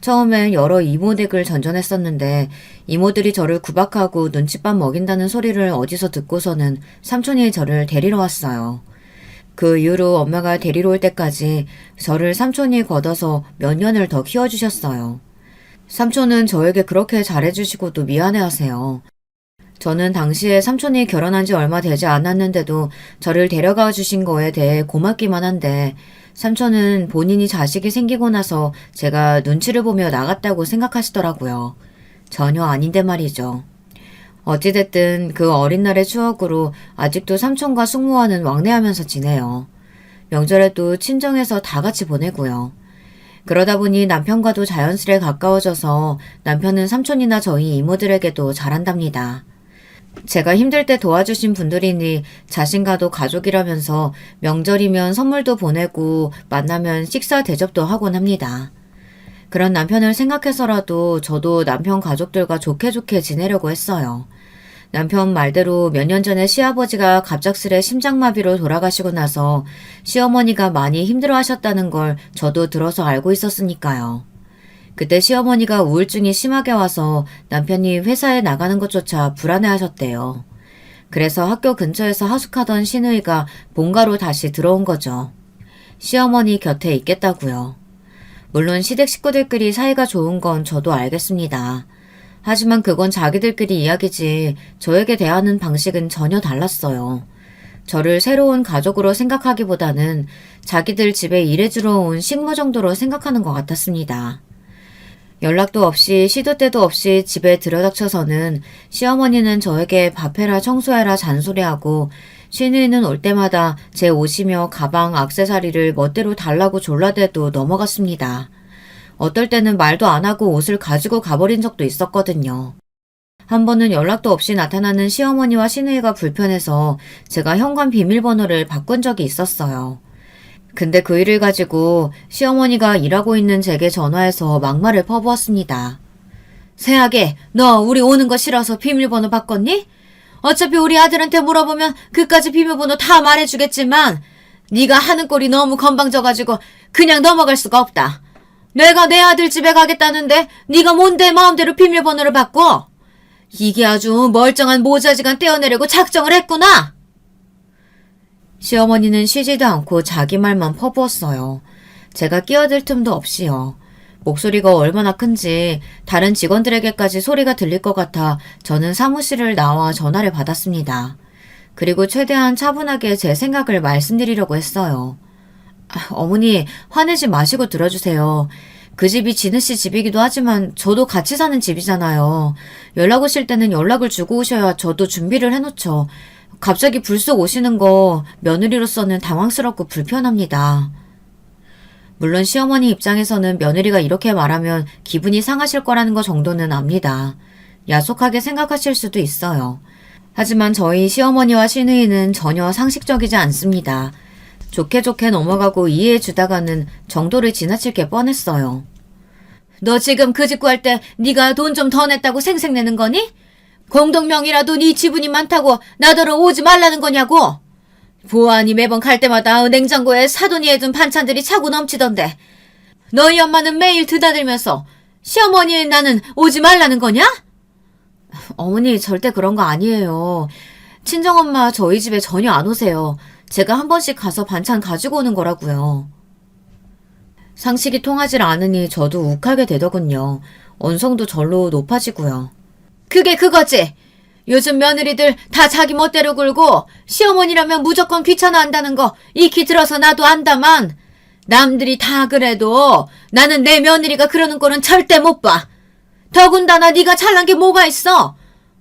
처음엔 여러 이모 댁을 전전했었는데 이모들이 저를 구박하고 눈칫밥 먹인다는 소리를 어디서 듣고서는 삼촌이 저를 데리러 왔어요. 그 이후로 엄마가 데리러 올 때까지 저를 삼촌이 걷어서 몇 년을 더 키워주셨어요. 삼촌은 저에게 그렇게 잘해주시고도 미안해하세요. 저는 당시에 삼촌이 결혼한 지 얼마 되지 않았는데도 저를 데려가 주신 거에 대해 고맙기만 한데 삼촌은 본인이 자식이 생기고 나서 제가 눈치를 보며 나갔다고 생각하시더라고요. 전혀 아닌데 말이죠. 어찌됐든 그 어린 날의 추억으로 아직도 삼촌과 숙모와는 왕래하면서 지내요. 명절에도 친정에서 다 같이 보내고요. 그러다 보니 남편과도 자연스레 가까워져서 남편은 삼촌이나 저희 이모들에게도 잘한답니다. 제가 힘들 때 도와주신 분들이니 자신과도 가족이라면서 명절이면 선물도 보내고 만나면 식사 대접도 하곤 합니다. 그런 남편을 생각해서라도 저도 남편 가족들과 좋게 지내려고 했어요. 남편 말대로 몇 년 전에 시아버지가 갑작스레 심장마비로 돌아가시고 나서 시어머니가 많이 힘들어하셨다는 걸 저도 들어서 알고 있었으니까요. 그때 시어머니가 우울증이 심하게 와서 남편이 회사에 나가는 것조차 불안해하셨대요. 그래서 학교 근처에서 하숙하던 시누이가 본가로 다시 들어온 거죠. 시어머니 곁에 있겠다고요. 물론 시댁 식구들끼리 사이가 좋은 건 저도 알겠습니다. 하지만 그건 자기들끼리 이야기지 저에게 대하는 방식은 전혀 달랐어요. 저를 새로운 가족으로 생각하기보다는 자기들 집에 일해주러 온 식모 정도로 생각하는 것 같았습니다. 연락도 없이 시도 때도 없이 집에 들여닥쳐서는 시어머니는 저에게 밥해라 청소해라 잔소리하고 시누이는 올 때마다 제 옷이며 가방, 액세서리를 멋대로 달라고 졸라대도 넘어갔습니다. 어떨 때는 말도 안 하고 옷을 가지고 가버린 적도 있었거든요. 한 번은 연락도 없이 나타나는 시어머니와 시누이가 불편해서 제가 현관 비밀번호를 바꾼 적이 있었어요. 근데 그 일을 가지고 시어머니가 일하고 있는 제게 전화해서 막말을 퍼부었습니다. 세하게, 너 우리 오는 거 싫어서 비밀번호 바꿨니? 어차피 우리 아들한테 물어보면 그까지 비밀번호 다 말해주겠지만 네가 하는 꼴이 너무 건방져가지고 그냥 넘어갈 수가 없다. 내가 내 아들 집에 가겠다는데 네가 뭔데 마음대로 비밀번호를 바꿔? 이게 아주 멀쩡한 모자지간 떼어내려고 작정을 했구나. 시어머니는 쉬지도 않고 자기 말만 퍼부었어요. 제가 끼어들 틈도 없이요. 목소리가 얼마나 큰지 다른 직원들에게까지 소리가 들릴 것 같아 저는 사무실을 나와 전화를 받았습니다. 그리고 최대한 차분하게 제 생각을 말씀드리려고 했어요. 어머니, 화내지 마시고 들어주세요. 그 집이 진우씨 집이기도 하지만 저도 같이 사는 집이잖아요. 연락 오실 때는 연락을 주고 오셔야 저도 준비를 해놓죠. 갑자기 불쑥 오시는 거 며느리로서는 당황스럽고 불편합니다. 물론 시어머니 입장에서는 며느리가 이렇게 말하면 기분이 상하실 거라는 거 정도는 압니다. 야속하게 생각하실 수도 있어요. 하지만 저희 시어머니와 시누이는 전혀 상식적이지 않습니다. 좋게 넘어가고 이해해 주다가는 정도를 지나칠 게 뻔했어요. 너 지금 그 집 구할 때 네가 돈 좀 더 냈다고 생색내는 거니? 공동명의라도 네 지분이 많다고 나더러 오지 말라는 거냐고? 보아하니 매번 갈 때마다 냉장고에 사돈이 해둔 반찬들이 차고 넘치던데 너희 엄마는 매일 드나들면서 시어머니 나는 오지 말라는 거냐? 어머니 절대 그런 거 아니에요. 친정엄마 저희 집에 전혀 안 오세요. 제가 한 번씩 가서 반찬 가지고 오는 거라고요. 상식이 통하질 않으니 저도 욱하게 되더군요. 언성도 절로 높아지고요. 그게 그거지. 요즘 며느리들 다 자기 멋대로 굴고 시어머니라면 무조건 귀찮아한다는 거 익히 들어서 나도 안다만 남들이 다 그래도 나는 내 며느리가 그러는 꼴은 절대 못 봐. 더군다나 네가 잘난 게 뭐가 있어.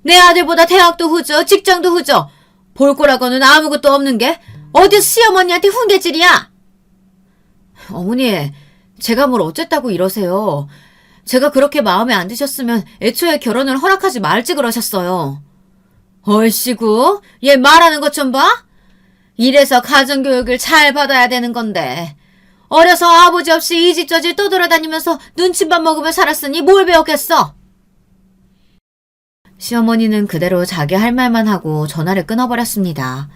내 아들보다 대학도 후져 직장도 후져 볼 거라고는 아무것도 없는 게 어디서 시어머니한테 훈계질이야. 어머니, 제가 뭘 어쨌다고 이러세요. 제가 그렇게 마음에 안 드셨으면 애초에 결혼을 허락하지 말지 그러셨어요. 얼씨구, 얘 말하는 것 좀 봐? 이래서 가정교육을 잘 받아야 되는 건데 어려서 아버지 없이 이 집 저 집 떠돌아다니면서 눈칫밥 먹으며 살았으니 뭘 배웠겠어? 시어머니는 그대로 자기 할 말만 하고 전화를 끊어버렸습니다.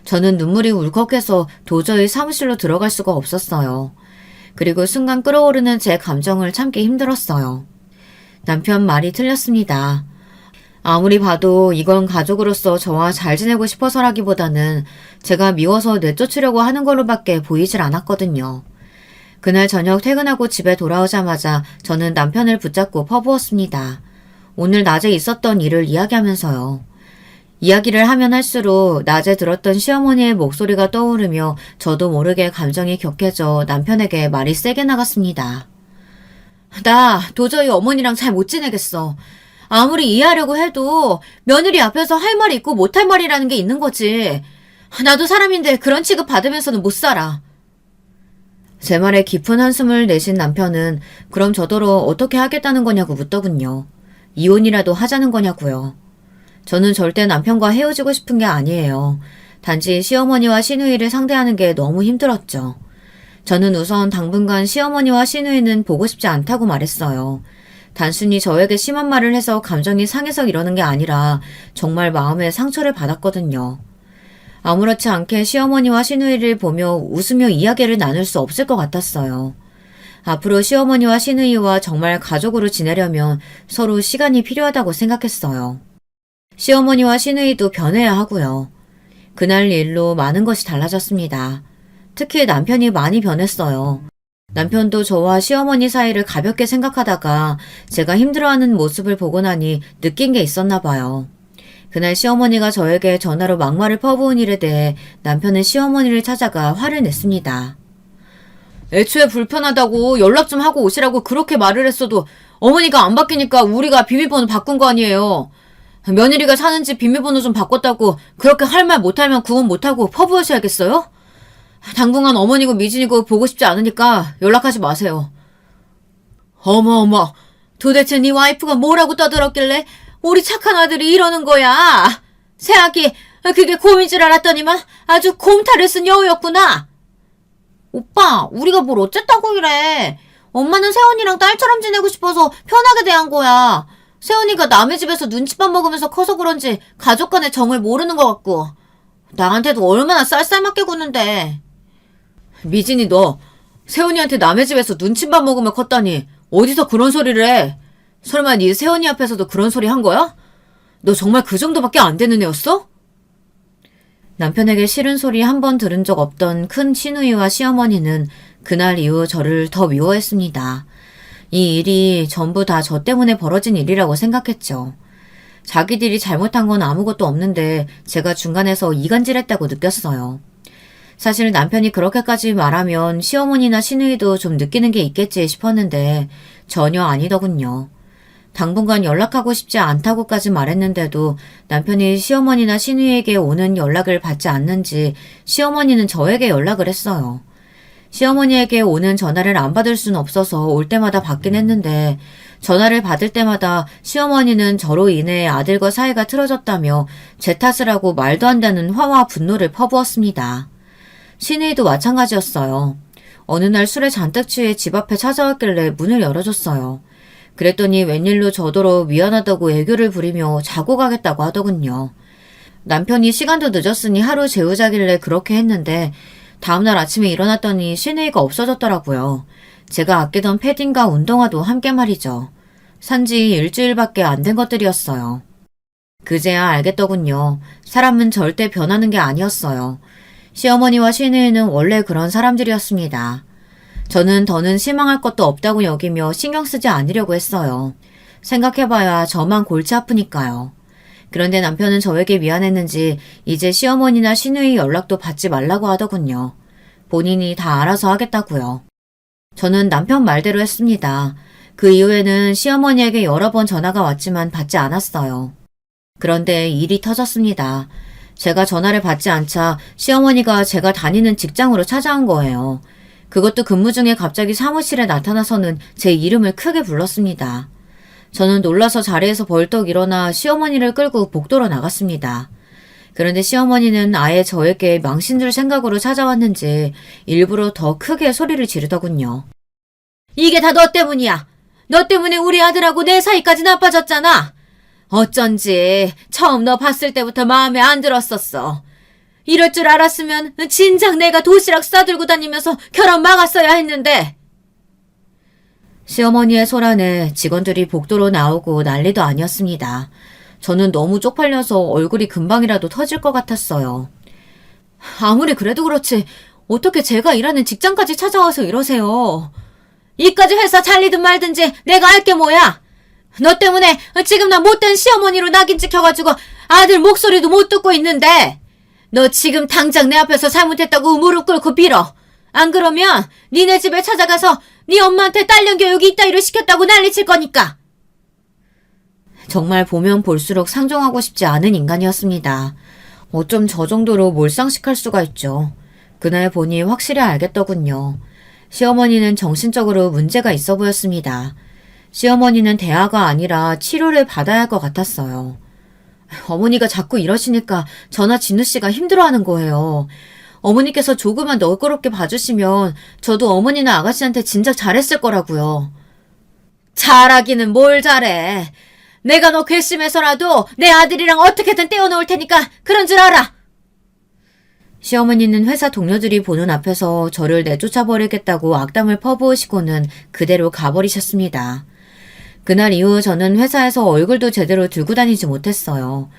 저는 눈물이 울컥해서 도저히 사무실로 들어갈 수가 없었어요. 그리고 순간 끓어오르는 제 감정을 참기 힘들었어요. 남편 말이 틀렸습니다. 아무리 봐도 이건 가족으로서 저와 잘 지내고 싶어서라기보다는 제가 미워서 내쫓으려고 하는 걸로밖에 보이질 않았거든요. 그날 저녁 퇴근하고 집에 돌아오자마자 저는 남편을 붙잡고 퍼부었습니다. 오늘 낮에 있었던 일을 이야기하면서요. 이야기를 하면 할수록 낮에 들었던 시어머니의 목소리가 떠오르며 저도 모르게 감정이 격해져 남편에게 말이 세게 나갔습니다. 나 도저히 어머니랑 잘 못 지내겠어. 아무리 이해하려고 해도 며느리 앞에서 할 말이 있고 못할 말이라는 게 있는 거지. 나도 사람인데 그런 취급 받으면서는 못 살아. 제 말에 깊은 한숨을 내신 남편은 그럼 저더러 어떻게 하겠다는 거냐고 묻더군요. 이혼이라도 하자는 거냐고요. 저는 절대 남편과 헤어지고 싶은 게 아니에요. 단지 시어머니와 시누이를 상대하는 게 너무 힘들었죠. 저는 우선 당분간 시어머니와 시누이는 보고 싶지 않다고 말했어요. 단순히 저에게 심한 말을 해서 감정이 상해서 이러는 게 아니라 정말 마음에 상처를 받았거든요. 아무렇지 않게 시어머니와 시누이를 보며 웃으며 이야기를 나눌 수 없을 것 같았어요. 앞으로 시어머니와 시누이와 정말 가족으로 지내려면 서로 시간이 필요하다고 생각했어요. 시어머니와 시누이도 변해야 하고요. 그날 일로 많은 것이 달라졌습니다. 특히 남편이 많이 변했어요. 남편도 저와 시어머니 사이를 가볍게 생각하다가 제가 힘들어하는 모습을 보고 나니 느낀 게 있었나 봐요. 그날 시어머니가 저에게 전화로 막말을 퍼부은 일에 대해 남편은 시어머니를 찾아가 화를 냈습니다. 애초에 불편하다고 연락 좀 하고 오시라고 그렇게 말을 했어도 어머니가 안 바뀌니까 우리가 비밀번호 바꾼 거 아니에요. 며느리가 사는지 비밀번호 좀 바꿨다고 그렇게 할 말 못하면 구분 못하고 퍼부으셔야겠어요? 당분간 어머니고 미진이고 보고 싶지 않으니까 연락하지 마세요. 어머, 도대체 네 와이프가 뭐라고 떠들었길래 우리 착한 아들이 이러는 거야. 새아기 그게 곰인 줄 알았더니만 아주 곰탈을 쓴 여우였구나. 오빠, 우리가 뭘 어쨌다고 이래. 엄마는 세훈이랑 딸처럼 지내고 싶어서 편하게 대한 거야. 세훈이가 남의 집에서 눈칫밥 먹으면서 커서 그런지 가족 간의 정을 모르는 것 같고 나한테도 얼마나 쌀쌀맞게 구는데. 미진이 너 세훈이한테 남의 집에서 눈칫밥 먹으며 컸다니 어디서 그런 소리를 해. 설마 네 세훈이 앞에서도 그런 소리 한 거야? 너 정말 그 정도밖에 안 되는 애였어? 남편에게 싫은 소리 한 번 들은 적 없던 큰 시누이와 시어머니는 그날 이후 저를 더 미워했습니다. 이 일이 전부 다 저 때문에 벌어진 일이라고 생각했죠. 자기들이 잘못한 건 아무것도 없는데 제가 중간에서 이간질했다고 느꼈어요. 사실 남편이 그렇게까지 말하면 시어머니나 시누이도 좀 느끼는 게 있겠지 싶었는데 전혀 아니더군요. 당분간 연락하고 싶지 않다고까지 말했는데도 남편이 시어머니나 시누이에게 오는 연락을 받지 않는지 시어머니는 저에게 연락을 했어요. 시어머니에게 오는 전화를 안 받을 수는 없어서 올 때마다 받긴 했는데 전화를 받을 때마다 시어머니는 저로 인해 아들과 사이가 틀어졌다며 제 탓을 하고 말도 안 되는 화와 분노를 퍼부었습니다. 시누이도 마찬가지였어요. 어느 날 술에 잔뜩 취해 집 앞에 찾아왔길래 문을 열어줬어요. 그랬더니 웬일로 저더러 미안하다고 애교를 부리며 자고 가겠다고 하더군요. 남편이 시간도 늦었으니 하루 재우자길래 그렇게 했는데 다음날 아침에 일어났더니 시누이가 없어졌더라고요. 제가 아끼던 패딩과 운동화도 함께 말이죠. 산지 일주일밖에 안 된 것들이었어요. 그제야 알겠더군요. 사람은 절대 변하는 게 아니었어요. 시어머니와 시누이는 원래 그런 사람들이었습니다. 저는 더는 실망할 것도 없다고 여기며 신경 쓰지 않으려고 했어요. 생각해봐야 저만 골치 아프니까요. 그런데 남편은 저에게 미안했는지 이제 시어머니나 시누이 연락도 받지 말라고 하더군요. 본인이 다 알아서 하겠다고요. 저는 남편 말대로 했습니다. 그 이후에는 시어머니에게 여러 번 전화가 왔지만 받지 않았어요. 그런데 일이 터졌습니다. 제가 전화를 받지 않자 시어머니가 제가 다니는 직장으로 찾아온 거예요. 그것도 근무 중에 갑자기 사무실에 나타나서는 제 이름을 크게 불렀습니다. 저는 놀라서 자리에서 벌떡 일어나 시어머니를 끌고 복도로 나갔습니다. 그런데 시어머니는 아예 저에게 망신줄 생각으로 찾아왔는지 일부러 더 크게 소리를 지르더군요. 이게 다 너 때문이야. 너 때문에 우리 아들하고 내 사이까지 나빠졌잖아. 어쩐지 처음 너 봤을 때부터 마음에 안 들었었어. 이럴 줄 알았으면 진작 내가 도시락 싸들고 다니면서 결혼 막았어야 했는데. 시어머니의 소란에 직원들이 복도로 나오고 난리도 아니었습니다. 저는 너무 쪽팔려서 얼굴이 금방이라도 터질 것 같았어요. 아무리 그래도 그렇지 어떻게 제가 일하는 직장까지 찾아와서 이러세요. 이까지 회사 잘리든 말든지 내가 알 게 뭐야. 너 때문에 지금 나 못된 시어머니로 낙인 찍혀가지고 아들 목소리도 못 듣고 있는데 너 지금 당장 내 앞에서 잘못했다고 무릎 꿇고 빌어. 안 그러면 니네 집에 찾아가서 네 엄마한테 딸년 교육이 이따위로 시켰다고 난리칠 거니까. 정말 보면 볼수록 상종하고 싶지 않은 인간이었습니다. 어쩜 저 정도로 몰상식할 수가 있죠. 그날 보니 확실히 알겠더군요. 시어머니는 정신적으로 문제가 있어 보였습니다. 시어머니는 대화가 아니라 치료를 받아야 할 것 같았어요. 어머니가 자꾸 이러시니까 저나 진우 씨가 힘들어하는 거예요. 어머니께서 조금만 너그럽게 봐주시면 저도 어머니나 아가씨한테 진작 잘했을 거라고요. 잘하기는 뭘 잘해. 내가 너 괘씸해서라도 내 아들이랑 어떻게든 떼어놓을 테니까 그런 줄 알아. 시어머니는 회사 동료들이 보는 앞에서 저를 내쫓아버리겠다고 악담을 퍼부으시고는 그대로 가버리셨습니다. 그날 이후 저는 회사에서 얼굴도 제대로 들고 다니지 못했어요.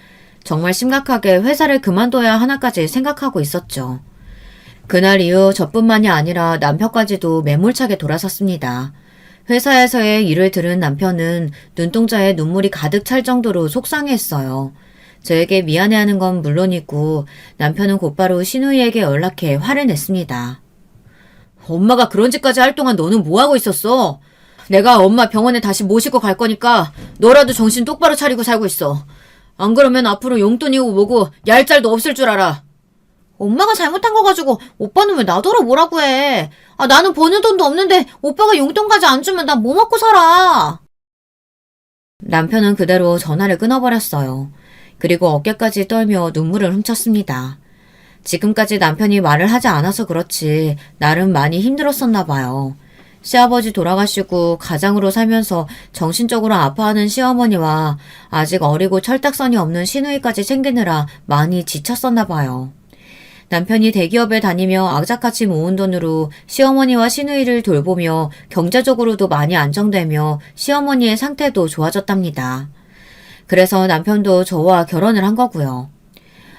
정말 심각하게 회사를 그만둬야 하나까지 생각하고 있었죠. 그날 이후 저뿐만이 아니라 남편까지도 매몰차게 돌아섰습니다. 회사에서의 일을 들은 남편은 눈동자에 눈물이 가득 찰 정도로 속상해했어요. 저에게 미안해하는 건 물론이고 남편은 곧바로 신우이에게 연락해 화를 냈습니다. 엄마가 그런 짓까지 할 동안 너는 뭐하고 있었어? 내가 엄마 병원에 다시 모시고 갈 거니까 너라도 정신 똑바로 차리고 살고 있어. 안 그러면 앞으로 용돈이고 뭐고 얄짤도 없을 줄 알아. 엄마가 잘못한 거 가지고 오빠는 왜 나더러 뭐라고 해. 나는 버는 돈도 없는데 오빠가 용돈까지 안 주면 난 뭐 먹고 살아. 남편은 그대로 전화를 끊어버렸어요. 그리고 어깨까지 떨며 눈물을 훔쳤습니다. 지금까지 남편이 말을 하지 않아서 그렇지 나름 많이 힘들었었나 봐요. 시아버지 돌아가시고 가장으로 살면서 정신적으로 아파하는 시어머니와 아직 어리고 철딱선이 없는 시누이까지 챙기느라 많이 지쳤었나 봐요. 남편이 대기업에 다니며 악착같이 모은 돈으로 시어머니와 시누이를 돌보며 경제적으로도 많이 안정되며 시어머니의 상태도 좋아졌답니다. 그래서 남편도 저와 결혼을 한 거고요.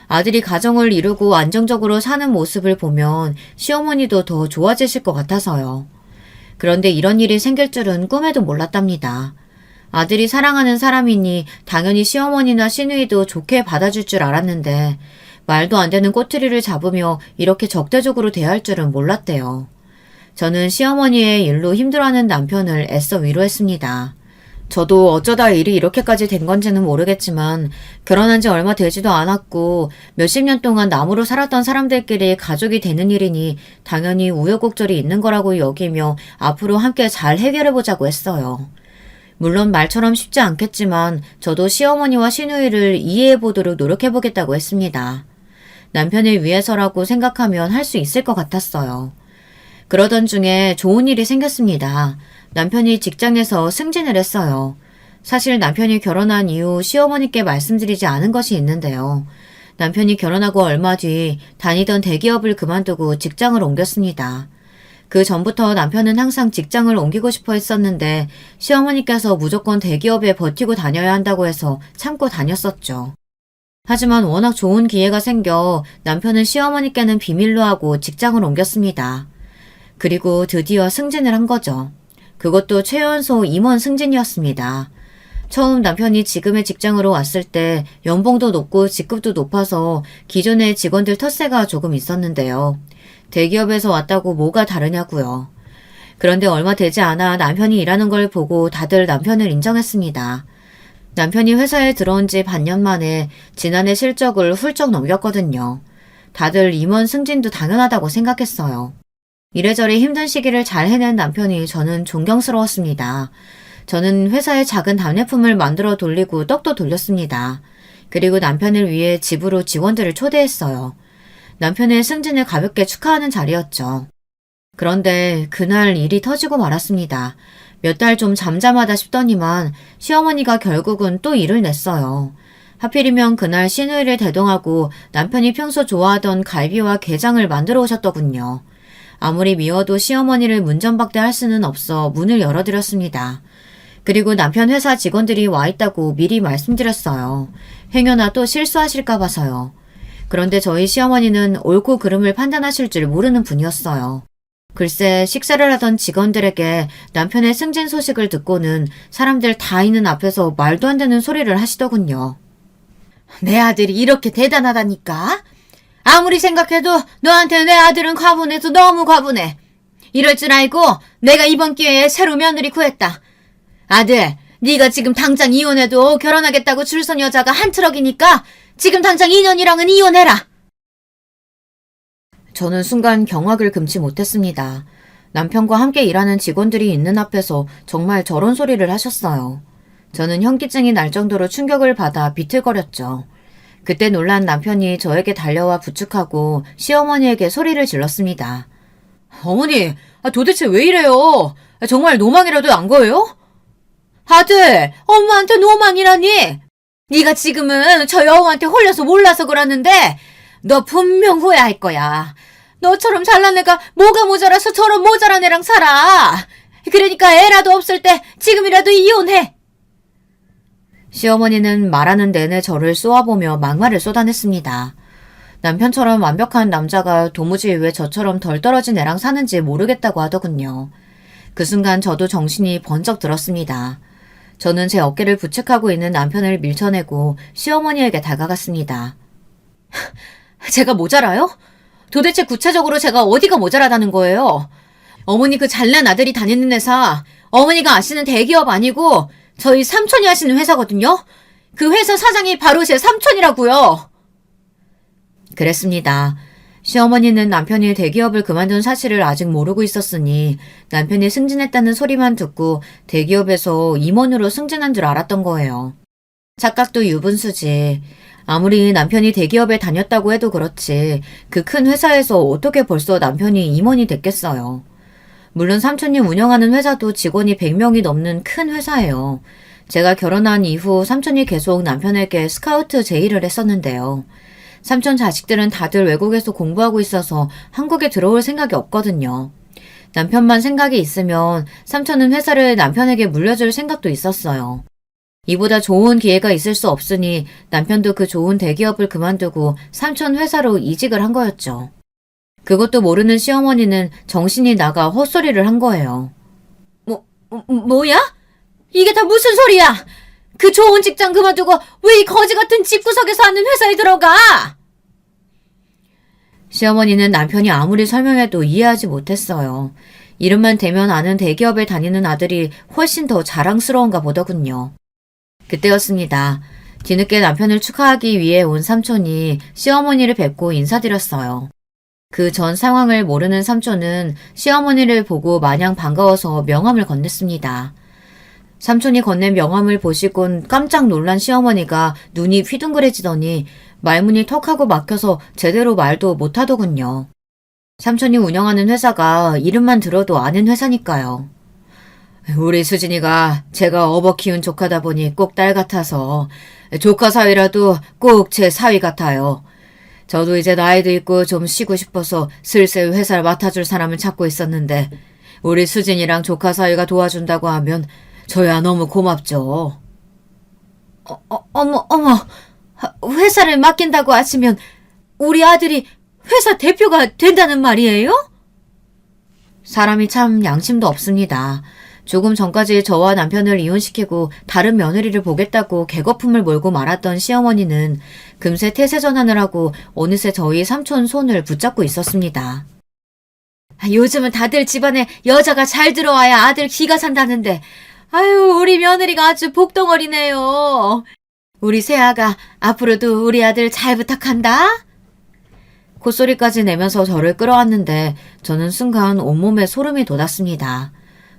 아들이 가정을 이루고 안정적으로 사는 모습을 보면 시어머니도 더 좋아지실 것 같아서요. 그런데 이런 일이 생길 줄은 꿈에도 몰랐답니다. 아들이 사랑하는 사람이니 당연히 시어머니나 시누이도 좋게 받아줄 줄 알았는데 말도 안 되는 꼬투리를 잡으며 이렇게 적대적으로 대할 줄은 몰랐대요. 저는 시어머니의 일로 힘들어하는 남편을 애써 위로했습니다. 저도 어쩌다 일이 이렇게까지 된 건지는 모르겠지만 결혼한 지 얼마 되지도 않았고 몇십 년 동안 남으로 살았던 사람들끼리 가족이 되는 일이니 당연히 우여곡절이 있는 거라고 여기며 앞으로 함께 잘 해결해보자고 했어요. 물론 말처럼 쉽지 않겠지만 저도 시어머니와 시누이를 이해해보도록 노력해보겠다고 했습니다. 남편을 위해서라고 생각하면 할 수 있을 것 같았어요. 그러던 중에 좋은 일이 생겼습니다. 남편이 직장에서 승진을 했어요. 사실 남편이 결혼한 이후 시어머니께 말씀드리지 않은 것이 있는데요. 남편이 결혼하고 얼마 뒤 다니던 대기업을 그만두고 직장을 옮겼습니다. 그 전부터 남편은 항상 직장을 옮기고 싶어 했었는데 시어머니께서 무조건 대기업에 버티고 다녀야 한다고 해서 참고 다녔었죠. 하지만 워낙 좋은 기회가 생겨 남편은 시어머니께는 비밀로 하고 직장을 옮겼습니다. 그리고 드디어 승진을 한 거죠. 그것도 최연소 임원 승진이었습니다. 처음 남편이 지금의 직장으로 왔을 때 연봉도 높고 직급도 높아서 기존의 직원들 텃세가 조금 있었는데요. 대기업에서 왔다고 뭐가 다르냐고요. 그런데 얼마 되지 않아 남편이 일하는 걸 보고 다들 남편을 인정했습니다. 남편이 회사에 들어온 지 반년 만에 지난해 실적을 훌쩍 넘겼거든요. 다들 임원 승진도 당연하다고 생각했어요. 이래저래 힘든 시기를 잘 해낸 남편이 저는 존경스러웠습니다. 저는 회사에 작은 답례품을 만들어 돌리고 떡도 돌렸습니다. 그리고 남편을 위해 집으로 직원들을 초대했어요. 남편의 승진을 가볍게 축하하는 자리였죠. 그런데 그날 일이 터지고 말았습니다. 몇 달 좀 잠잠하다 싶더니만 시어머니가 결국은 또 일을 냈어요. 하필이면 그날 시누이를 대동하고 남편이 평소 좋아하던 갈비와 게장을 만들어 오셨더군요. 아무리 미워도 시어머니를 문전박대할 수는 없어 문을 열어드렸습니다. 그리고 남편 회사 직원들이 와 있다고 미리 말씀드렸어요. 행여나 또 실수하실까 봐서요. 그런데 저희 시어머니는 옳고 그름을 판단하실 줄 모르는 분이었어요. 글쎄 식사를 하던 직원들에게 남편의 승진 소식을 듣고는 사람들 다 있는 앞에서 말도 안 되는 소리를 하시더군요. 내 아들이 이렇게 대단하다니까? 아무리 생각해도 너한테 내 아들은 과분해서 너무 과분해. 이럴 줄 알고 내가 이번 기회에 새로 며느리 구했다. 아들, 네가 지금 당장 이혼해도 결혼하겠다고 줄 선 여자가 한 트럭이니까 지금 당장 인연이랑은 이혼해라. 저는 순간 경악을 금치 못했습니다. 남편과 함께 일하는 직원들이 있는 앞에서 정말 저런 소리를 하셨어요. 저는 현기증이 날 정도로 충격을 받아 비틀거렸죠. 그때 놀란 남편이 저에게 달려와 부축하고 시어머니에게 소리를 질렀습니다. 어머니, 도대체 왜 이래요? 정말 노망이라도 난 거예요? 아들, 엄마한테 노망이라니? 네가 지금은 저 여우한테 홀려서 몰라서 그러는데 너 분명 후회할 거야. 너처럼 잘난 애가 뭐가 모자라서 저런 모자란 애랑 살아. 그러니까 애라도 없을 때 지금이라도 이혼해. 시어머니는 말하는 내내 저를 쏘아보며 막말을 쏟아냈습니다. 남편처럼 완벽한 남자가 도무지 왜 저처럼 덜 떨어진 애랑 사는지 모르겠다고 하더군요. 그 순간 저도 정신이 번쩍 들었습니다. 저는 제 어깨를 부축하고 있는 남편을 밀쳐내고 시어머니에게 다가갔습니다. 제가 모자라요? 도대체 구체적으로 제가 어디가 모자라다는 거예요? 어머니 그 잘난 아들이 다니는 회사, 어머니가 아시는 대기업 아니고 저희 삼촌이 하시는 회사거든요? 그 회사 사장이 바로 제 삼촌이라고요. 그랬습니다. 시어머니는 남편이 대기업을 그만둔 사실을 아직 모르고 있었으니 남편이 승진했다는 소리만 듣고 대기업에서 임원으로 승진한 줄 알았던 거예요. 착각도 유분수지. 아무리 남편이 대기업에 다녔다고 해도 그렇지 그 큰 회사에서 어떻게 벌써 남편이 임원이 됐겠어요. 물론 삼촌이 운영하는 회사도 직원이 100명이 넘는 큰 회사예요. 제가 결혼한 이후 삼촌이 계속 남편에게 스카우트 제의를 했었는데요. 삼촌 자식들은 다들 외국에서 공부하고 있어서 한국에 들어올 생각이 없거든요. 남편만 생각이 있으면 삼촌은 회사를 남편에게 물려줄 생각도 있었어요. 이보다 좋은 기회가 있을 수 없으니 남편도 그 좋은 대기업을 그만두고 삼촌 회사로 이직을 한 거였죠. 그것도 모르는 시어머니는 정신이 나가 헛소리를 한 거예요. 뭐야? 이게 다 무슨 소리야? 그 좋은 직장 그만두고 왜 이 거지 같은 집구석에서 하는 회사에 들어가? 시어머니는 남편이 아무리 설명해도 이해하지 못했어요. 이름만 대면 아는 대기업에 다니는 아들이 훨씬 더 자랑스러운가 보더군요. 그때였습니다. 뒤늦게 남편을 축하하기 위해 온 삼촌이 시어머니를 뵙고 인사드렸어요. 그 전 상황을 모르는 삼촌은 시어머니를 보고 마냥 반가워서 명함을 건넸습니다. 삼촌이 건넨 명함을 보시곤 깜짝 놀란 시어머니가 눈이 휘둥그레지더니 말문이 턱하고 막혀서 제대로 말도 못하더군요. 삼촌이 운영하는 회사가 이름만 들어도 아는 회사니까요. 우리 수진이가 제가 업어 키운 조카다 보니 꼭 딸 같아서 조카 사위라도 꼭 제 사위 같아요. 저도 이제 나이도 있고 좀 쉬고 싶어서 슬슬 회사를 맡아줄 사람을 찾고 있었는데 우리 수진이랑 조카 사위가 도와준다고 하면 저야 너무 고맙죠. 어머, 회사를 맡긴다고 하시면 우리 아들이 회사 대표가 된다는 말이에요? 사람이 참 양심도 없습니다. 조금 전까지 저와 남편을 이혼시키고 다른 며느리를 보겠다고 개거품을 몰고 말았던 시어머니는 금세 태세 전환을 하고 어느새 저희 삼촌 손을 붙잡고 있었습니다. 요즘은 다들 집안에 여자가 잘 들어와야 아들 기가 산다는데 아유 우리 며느리가 아주 복덩어리네요. 우리 새아가 앞으로도 우리 아들 잘 부탁한다. 콧소리까지 내면서 저를 끌어왔는데 저는 순간 온몸에 소름이 돋았습니다.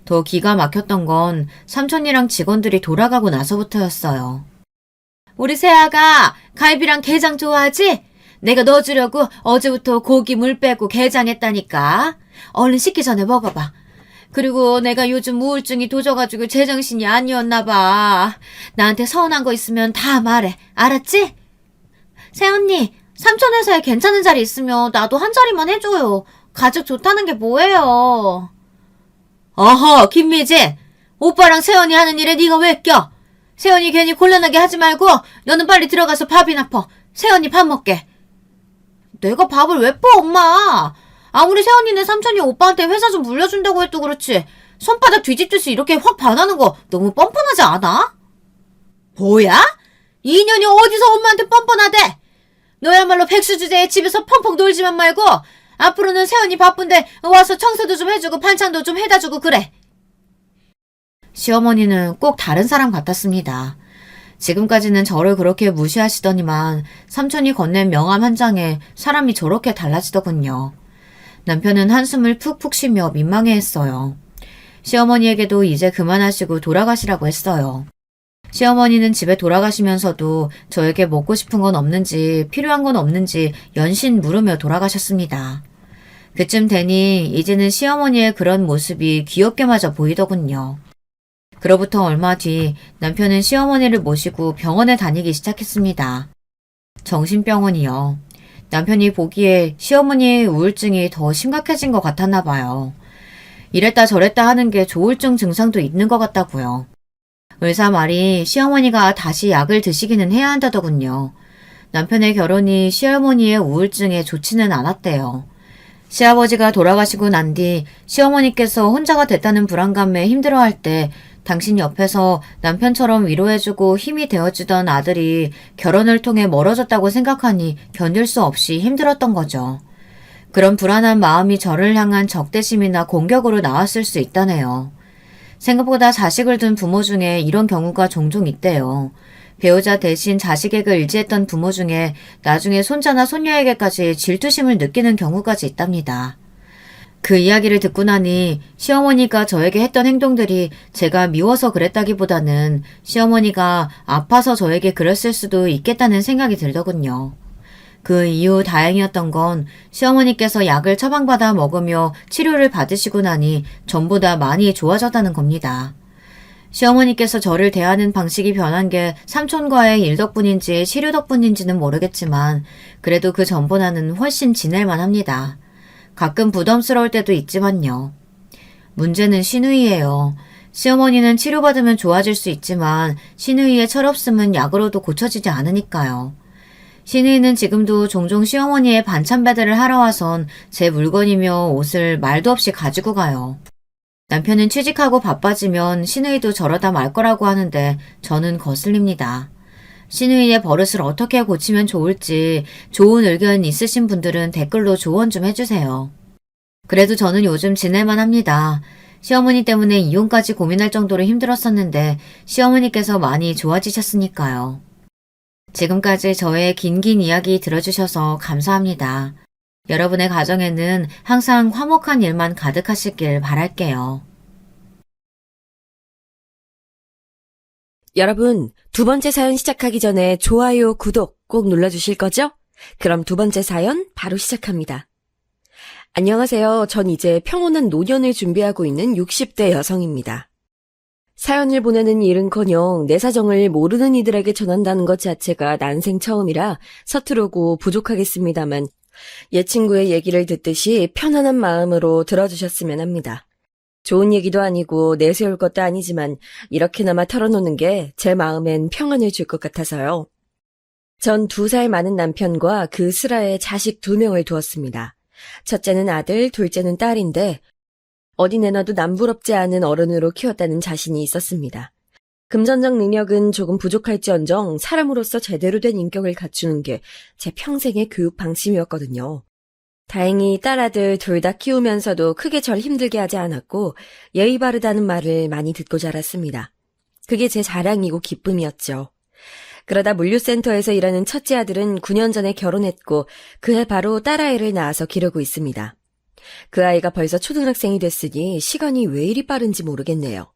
더 기가 막혔던 건 삼촌이랑 직원들이 돌아가고 나서부터였어요. 우리 새아가 갈비랑 게장 좋아하지? 내가 넣어주려고 어제부터 고기 물 빼고 게장 했다니까. 얼른 식기 전에 먹어봐. 그리고 내가 요즘 우울증이 도져가지고 제정신이 아니었나 봐. 나한테 서운한 거 있으면 다 말해. 알았지? 새언니, 삼촌 회사에 괜찮은 자리 있으면 나도 한 자리만 해줘요. 가족 좋다는 게 뭐예요? 어허, 김미진. 오빠랑 세연이 하는 일에 네가 왜 껴? 세연이 괜히 곤란하게 하지 말고 너는 빨리 들어가서 밥이나 퍼. 세연이 밥 먹게. 내가 밥을 왜 퍼, 엄마? 아무리 세연이네 삼촌이 오빠한테 회사 좀 물려준다고 해도 그렇지. 손바닥 뒤집듯이 이렇게 확 반하는 거 너무 뻔뻔하지 않아? 뭐야? 이 년이 어디서 엄마한테 뻔뻔하대? 너야말로 백수주제에 집에서 펑펑 놀지만 말고 앞으로는 세연이 바쁜데 와서 청소도 좀 해주고 반찬도 좀 해다주고 그래. 시어머니는 꼭 다른 사람 같았습니다. 지금까지는 저를 그렇게 무시하시더니만 삼촌이 건넨 명함 한 장에 사람이 저렇게 달라지더군요. 남편은 한숨을 푹푹 쉬며 민망해했어요. 시어머니에게도 이제 그만하시고 돌아가시라고 했어요. 시어머니는 집에 돌아가시면서도 저에게 먹고 싶은 건 없는지 필요한 건 없는지 연신 물으며 돌아가셨습니다. 그쯤 되니 이제는 시어머니의 그런 모습이 귀엽게마저 보이더군요. 그로부터 얼마 뒤 남편은 시어머니를 모시고 병원에 다니기 시작했습니다. 정신병원이요. 남편이 보기에 시어머니의 우울증이 더 심각해진 것 같았나 봐요. 이랬다 저랬다 하는 게 조울증 증상도 있는 것 같다고요. 의사 말이 시어머니가 다시 약을 드시기는 해야 한다더군요. 남편의 결혼이 시어머니의 우울증에 좋지는 않았대요. 시아버지가 돌아가시고 난 뒤 시어머니께서 혼자가 됐다는 불안감에 힘들어할 때 당신 옆에서 남편처럼 위로해주고 힘이 되어주던 아들이 결혼을 통해 멀어졌다고 생각하니 견딜 수 없이 힘들었던 거죠. 그런 불안한 마음이 저를 향한 적대심이나 공격으로 나왔을 수 있다네요. 생각보다 자식을 둔 부모 중에 이런 경우가 종종 있대요. 배우자 대신 자식에게 의지했던 부모 중에 나중에 손자나 손녀에게까지 질투심을 느끼는 경우까지 있답니다. 그 이야기를 듣고 나니 시어머니가 저에게 했던 행동들이 제가 미워서 그랬다기보다는 시어머니가 아파서 저에게 그랬을 수도 있겠다는 생각이 들더군요. 그 이후 다행이었던 건 시어머니께서 약을 처방받아 먹으며 치료를 받으시고 나니 전보다 많이 좋아졌다는 겁니다. 시어머니께서 저를 대하는 방식이 변한 게 삼촌과의 일 덕분인지 치료 덕분인지는 모르겠지만 그래도 그 전보다는 훨씬 지낼만 합니다. 가끔 부담스러울 때도 있지만요. 문제는 시누이예요. 시어머니는 치료받으면 좋아질 수 있지만 시누이의 철없음은 약으로도 고쳐지지 않으니까요. 시누이는 지금도 종종 시어머니의 반찬 배달을 하러 와선 제 물건이며 옷을 말도 없이 가지고 가요. 남편은 취직하고 바빠지면 시누이도 저러다 말 거라고 하는데 저는 거슬립니다. 시누이의 버릇을 어떻게 고치면 좋을지 좋은 의견 있으신 분들은 댓글로 조언 좀 해주세요. 그래도 저는 요즘 지낼만 합니다. 시어머니 때문에 이혼까지 고민할 정도로 힘들었었는데 시어머니께서 많이 좋아지셨으니까요. 지금까지 저의 긴긴 이야기 들어주셔서 감사합니다. 여러분의 가정에는 항상 화목한 일만 가득하시길 바랄게요. 여러분, 두 번째 사연 시작하기 전에 좋아요, 구독 꼭 눌러주실 거죠? 그럼 두 번째 사연 바로 시작합니다. 안녕하세요. 전 이제 평온한 노년을 준비하고 있는 60대 여성입니다. 사연을 보내는 일은커녕 내 사정을 모르는 이들에게 전한다는 것 자체가 난생 처음이라 서투르고 부족하겠습니다만 옛 친구의 얘기를 듣듯이 편안한 마음으로 들어주셨으면 합니다. 좋은 얘기도 아니고 내세울 것도 아니지만 이렇게나마 털어놓는 게 제 마음엔 평안을 줄 것 같아서요. 전 2살 많은 남편과 그 슬하에 자식 2명을 두었습니다. 첫째는 아들, 둘째는 딸인데 어디 내놔도 남부럽지 않은 어른으로 키웠다는 자신이 있었습니다. 금전적 능력은 조금 부족할지언정 사람으로서 제대로 된 인격을 갖추는 게 제 평생의 교육 방침이었거든요. 다행히 딸아들 둘 다 키우면서도 크게 절 힘들게 하지 않았고 예의 바르다는 말을 많이 듣고 자랐습니다. 그게 제 자랑이고 기쁨이었죠. 그러다 물류센터에서 일하는 첫째 아들은 9년 전에 결혼했고 그해 바로 딸아이를 낳아서 기르고 있습니다. 그 아이가 벌써 초등학생이 됐으니 시간이 왜 이리 빠른지 모르겠네요.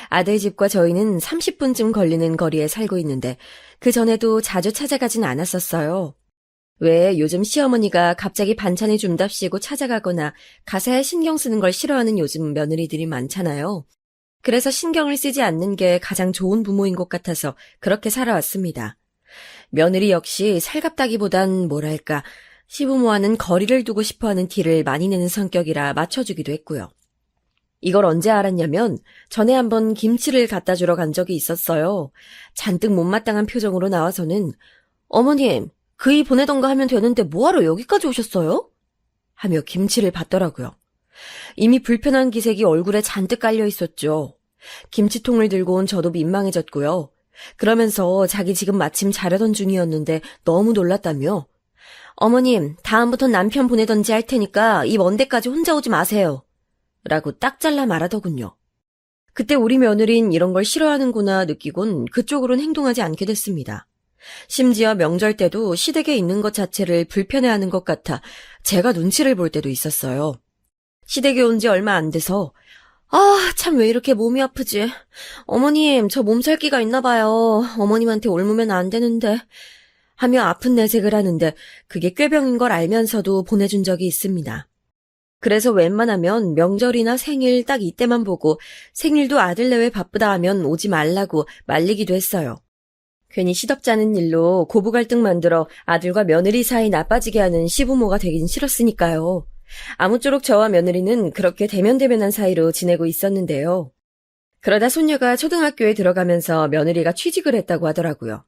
아들 집과 저희는 30분쯤 걸리는 거리에 살고 있는데 그 전에도 자주 찾아가진 않았었어요. 왜 요즘 시어머니가 갑자기 반찬을 준답시고 찾아가거나 가사에 신경 쓰는 걸 싫어하는 요즘 며느리들이 많잖아요. 그래서 신경을 쓰지 않는 게 가장 좋은 부모인 것 같아서 그렇게 살아왔습니다. 며느리 역시 살갑다기보단 뭐랄까, 시부모와는 거리를 두고 싶어하는 티를 많이 내는 성격이라 맞춰주기도 했고요. 이걸 언제 알았냐면 전에 한번 김치를 갖다 주러 간 적이 있었어요. 잔뜩 못마땅한 표정으로 나와서는 어머님, 그이 보내던 거 하면 되는데 뭐하러 여기까지 오셨어요? 하며 김치를 받더라고요. 이미 불편한 기색이 얼굴에 잔뜩 깔려 있었죠. 김치통을 들고 온 저도 민망해졌고요. 그러면서 자기 지금 마침 자려던 중이었는데 너무 놀랐다며 어머님, 다음부턴 남편 보내던지 할 테니까 이 먼 데까지 혼자 오지 마세요. 라고 딱 잘라 말하더군요. 그때 우리 며느린 이런 걸 싫어하는구나 느끼곤 그쪽으론 행동하지 않게 됐습니다. 심지어 명절 때도 시댁에 있는 것 자체를 불편해하는 것 같아 제가 눈치를 볼 때도 있었어요. 시댁에 온 지 얼마 안 돼서 참 왜 이렇게 몸이 아프지? 어머님, 저 몸살기가 있나 봐요. 어머님한테 옮으면 안 되는데. 하며 아픈 내색을 하는데 그게 꾀병인 걸 알면서도 보내준 적이 있습니다. 그래서 웬만하면 명절이나 생일 딱 이때만 보고 생일도 아들 내외 바쁘다 하면 오지 말라고 말리기도 했어요. 괜히 시덥잖은 일로 고부 갈등 만들어 아들과 며느리 사이 나빠지게 하는 시부모가 되긴 싫었으니까요. 아무쪼록 저와 며느리는 그렇게 대면대면한 사이로 지내고 있었는데요. 그러다 손녀가 초등학교에 들어가면서 며느리가 취직을 했다고 하더라고요.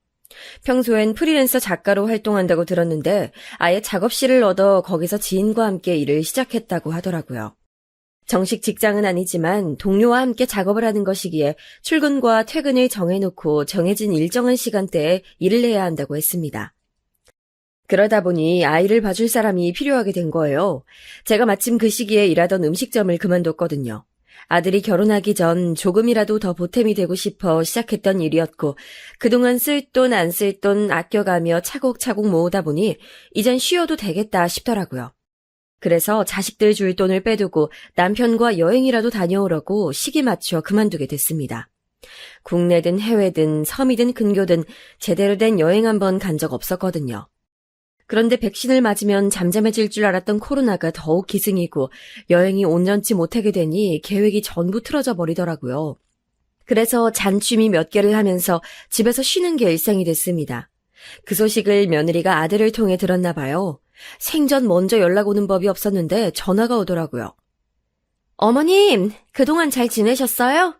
평소엔 프리랜서 작가로 활동한다고 들었는데 아예 작업실을 얻어 거기서 지인과 함께 일을 시작했다고 하더라고요. 정식 직장은 아니지만 동료와 함께 작업을 하는 것이기에 출근과 퇴근을 정해놓고 정해진 일정한 시간대에 일을 해야 한다고 했습니다. 그러다 보니 아이를 봐줄 사람이 필요하게 된 거예요. 제가 마침 그 시기에 일하던 음식점을 그만뒀거든요. 아들이 결혼하기 전 조금이라도 더 보탬이 되고 싶어 시작했던 일이었고 그동안 쓸 돈 안 쓸 돈 아껴가며 차곡차곡 모으다 보니 이젠 쉬어도 되겠다 싶더라고요. 그래서 자식들 줄 돈을 빼두고 남편과 여행이라도 다녀오려고 시기 맞춰 그만두게 됐습니다. 국내든 해외든 섬이든 근교든 제대로 된 여행 한번 간 적 없었거든요. 그런데 백신을 맞으면 잠잠해질 줄 알았던 코로나가 더욱 기승이고 여행이 온전치 못하게 되니 계획이 전부 틀어져 버리더라고요. 그래서 잔취미 몇 개를 하면서 집에서 쉬는 게 일상이 됐습니다. 그 소식을 며느리가 아들을 통해 들었나 봐요. 생전 먼저 연락 오는 법이 없었는데 전화가 오더라고요. 어머님, 그동안 잘 지내셨어요?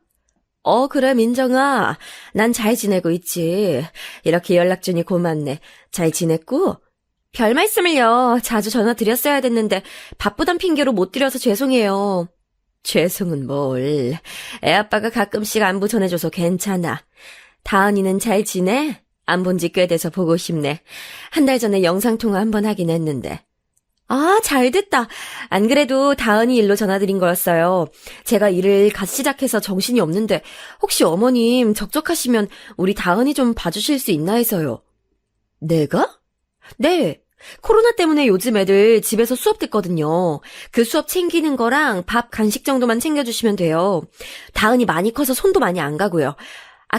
그래 민정아, 난 잘 지내고 있지. 이렇게 연락 주니 고맙네. 잘 지냈고? 별 말씀을요. 자주 전화 드렸어야 됐는데 바쁘단 핑계로 못 드려서 죄송해요. 죄송은 뭘. 애아빠가 가끔씩 안부 전해줘서 괜찮아. 다은이는 잘 지내? 안 본 지 꽤 돼서 보고 싶네. 한 달 전에 영상통화 한번 하긴 했는데. 잘 됐다. 안 그래도 다은이 일로 전화드린 거였어요. 제가 일을 갓 시작해서 정신이 없는데 혹시 어머님 적적하시면 우리 다은이 좀 봐주실 수 있나 해서요. 내가? 네. 코로나 때문에 요즘 애들 집에서 수업 듣거든요. 그 수업 챙기는 거랑 밥, 간식 정도만 챙겨주시면 돼요. 다은이 많이 커서 손도 많이 안 가고요.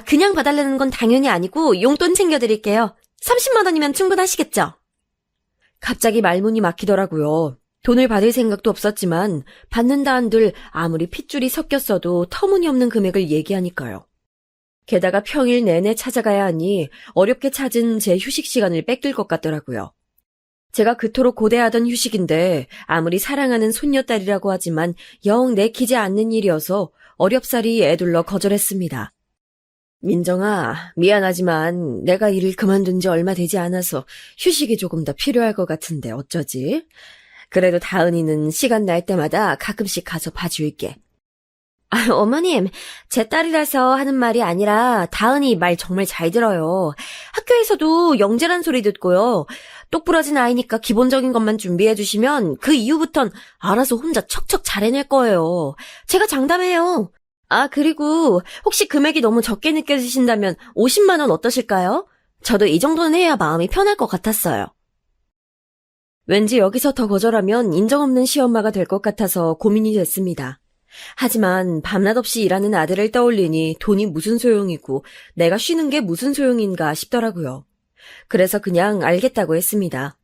그냥 봐달라는 건 당연히 아니고 용돈 챙겨드릴게요. 30만 원이면 충분하시겠죠? 갑자기 말문이 막히더라고요. 돈을 받을 생각도 없었지만 받는다 한들 아무리 핏줄이 섞였어도 터무니없는 금액을 얘기하니까요. 게다가 평일 내내 찾아가야 하니 어렵게 찾은 제 휴식 시간을 뺏길 것 같더라고요. 제가 그토록 고대하던 휴식인데 아무리 사랑하는 손녀딸이라고 하지만 영 내키지 않는 일이어서 어렵사리 애둘러 거절했습니다. 민정아, 미안하지만 내가 일을 그만둔 지 얼마 되지 않아서 휴식이 조금 더 필요할 것 같은데 어쩌지? 그래도 다은이는 시간 날 때마다 가끔씩 가서 봐줄게. 어머님, 제 딸이라서 하는 말이 아니라 다은이 말 정말 잘 들어요. 학교에서도 영재란 소리 듣고요. 똑부러진 아이니까 기본적인 것만 준비해 주시면 그 이후부턴 알아서 혼자 척척 잘 해낼 거예요. 제가 장담해요. 그리고 혹시 금액이 너무 적게 느껴지신다면 50만 원 어떠실까요? 저도 이 정도는 해야 마음이 편할 것 같았어요. 왠지 여기서 더 거절하면 인정 없는 시엄마가 될 것 같아서 고민이 됐습니다. 하지만 밤낮 없이 일하는 아들을 떠올리니 돈이 무슨 소용이고 내가 쉬는 게 무슨 소용인가 싶더라고요. 그래서 그냥 알겠다고 했습니다.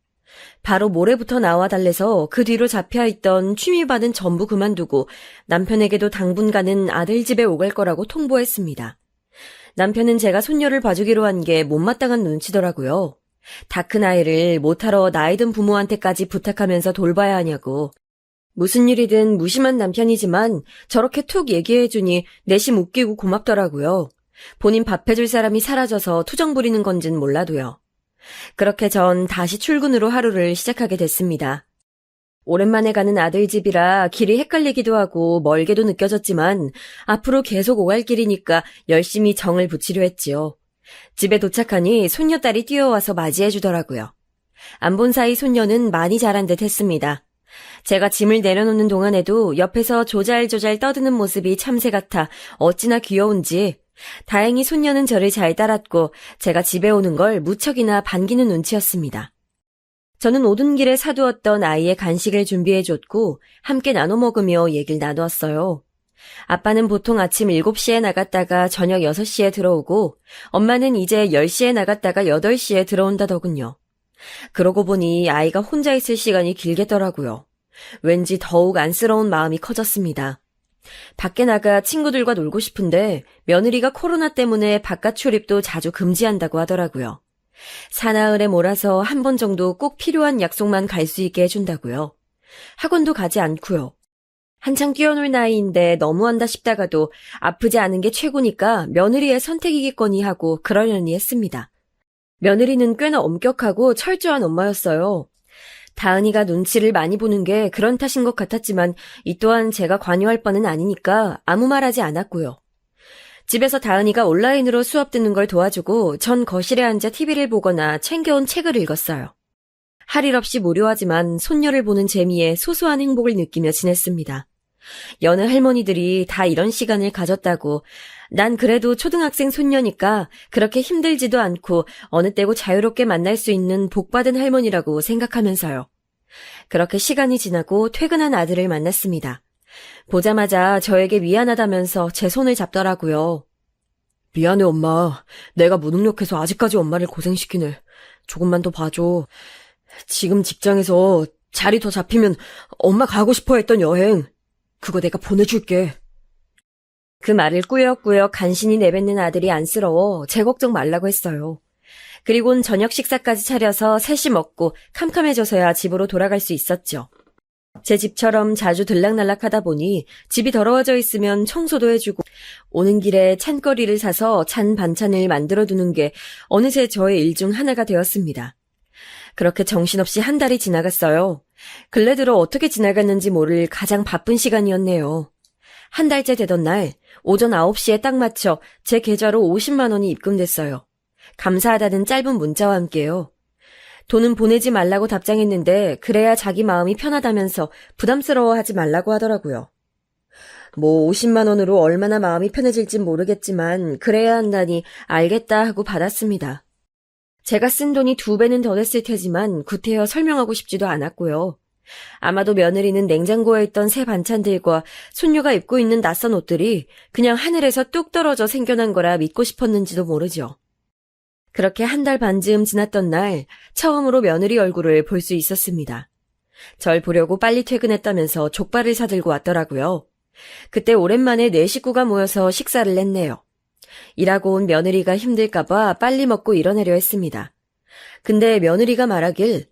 바로 모레부터 나와 달래서 그 뒤로 잡혀있던 취미반은 전부 그만두고 남편에게도 당분간은 아들 집에 오갈 거라고 통보했습니다. 남편은 제가 손녀를 봐주기로 한 게 못마땅한 눈치더라고요. 다 큰 아이를 못하러 나이 든 부모한테까지 부탁하면서 돌봐야 하냐고. 무슨 일이든 무심한 남편이지만 저렇게 툭 얘기해주니 내심 웃기고 고맙더라고요. 본인 밥 해줄 사람이 사라져서 투정 부리는 건진 몰라도요. 그렇게 전 다시 출근으로 하루를 시작하게 됐습니다. 오랜만에 가는 아들 집이라 길이 헷갈리기도 하고 멀게도 느껴졌지만 앞으로 계속 오갈 길이니까 열심히 정을 붙이려 했지요. 집에 도착하니 손녀딸이 뛰어와서 맞이해주더라고요. 안 본 사이 손녀는 많이 자란 듯 했습니다. 제가 짐을 내려놓는 동안에도 옆에서 조잘조잘 떠드는 모습이 참새 같아 어찌나 귀여운지 다행히 손녀는 저를 잘 따랐고 제가 집에 오는 걸 무척이나 반기는 눈치였습니다. 저는 오던 길에 사두었던 아이의 간식을 준비해줬고 함께 나눠 먹으며 얘기를 나누었어요. 아빠는 보통 아침 7시에 나갔다가 저녁 6시에 들어오고 엄마는 이제 10시에 나갔다가 8시에 들어온다더군요. 그러고 보니 아이가 혼자 있을 시간이 길겠더라고요. 왠지 더욱 안쓰러운 마음이 커졌습니다. 밖에 나가 친구들과 놀고 싶은데 며느리가 코로나 때문에 바깥 출입도 자주 금지한다고 하더라고요. 사나흘에 몰아서 한 번 정도 꼭 필요한 약속만 갈 수 있게 해준다고요. 학원도 가지 않고요. 한창 뛰어놀 나이인데 너무한다 싶다가도 아프지 않은 게 최고니까 며느리의 선택이겠거니 하고 그러려니 했습니다. 며느리는 꽤나 엄격하고 철저한 엄마였어요. 다은이가 눈치를 많이 보는 게 그런 탓인 것 같았지만 이 또한 제가 관여할 바는 아니니까 아무 말하지 않았고요. 집에서 다은이가 온라인으로 수업 듣는 걸 도와주고 전 거실에 앉아 TV를 보거나 챙겨온 책을 읽었어요. 할 일 없이 무료하지만 손녀를 보는 재미에 소소한 행복을 느끼며 지냈습니다. 여느 할머니들이 다 이런 시간을 가졌다고 난 그래도 초등학생 손녀니까 그렇게 힘들지도 않고 어느 때고 자유롭게 만날 수 있는 복받은 할머니라고 생각하면서요. 그렇게 시간이 지나고 퇴근한 아들을 만났습니다. 보자마자 저에게 미안하다면서 제 손을 잡더라고요. 미안해 엄마. 내가 무능력해서 아직까지 엄마를 고생시키네. 조금만 더 봐줘. 지금 직장에서 자리 더 잡히면 엄마 가고 싶어 했던 여행 그거 내가 보내줄게. 그 말을 꾸역꾸역 간신히 내뱉는 아들이 안쓰러워 제 걱정 말라고 했어요. 그리곤 저녁 식사까지 차려서 셋이 먹고 캄캄해져서야 집으로 돌아갈 수 있었죠. 제 집처럼 자주 들락날락하다 보니 집이 더러워져 있으면 청소도 해주고 오는 길에 찬거리를 사서 찬 반찬을 만들어두는 게 어느새 저의 일 중 하나가 되었습니다. 그렇게 정신없이 한 달이 지나갔어요. 근래 들어 어떻게 지나갔는지 모를 가장 바쁜 시간이었네요. 한 달째 되던 날 오전 9시에 딱 맞춰 제 계좌로 50만 원이 입금됐어요. 감사하다는 짧은 문자와 함께요. 돈은 보내지 말라고 답장했는데 그래야 자기 마음이 편하다면서 부담스러워하지 말라고 하더라고요. 뭐 50만 원으로 얼마나 마음이 편해질진 모르겠지만 그래야 한다니 알겠다 하고 받았습니다. 제가 쓴 돈이 2배는 더 됐을 테지만 구태여 설명하고 싶지도 않았고요. 아마도 며느리는 냉장고에 있던 새 반찬들과 손녀가 입고 있는 낯선 옷들이 그냥 하늘에서 뚝 떨어져 생겨난 거라 믿고 싶었는지도 모르죠. 그렇게 한 달 반쯤 지났던 날 처음으로 며느리 얼굴을 볼 수 있었습니다. 절 보려고 빨리 퇴근했다면서 족발을 사들고 왔더라고요. 그때 오랜만에 네 식구가 모여서 식사를 했네요. 일하고 온 며느리가 힘들까봐 빨리 먹고 일어나려 했습니다. 근데 며느리가 말하길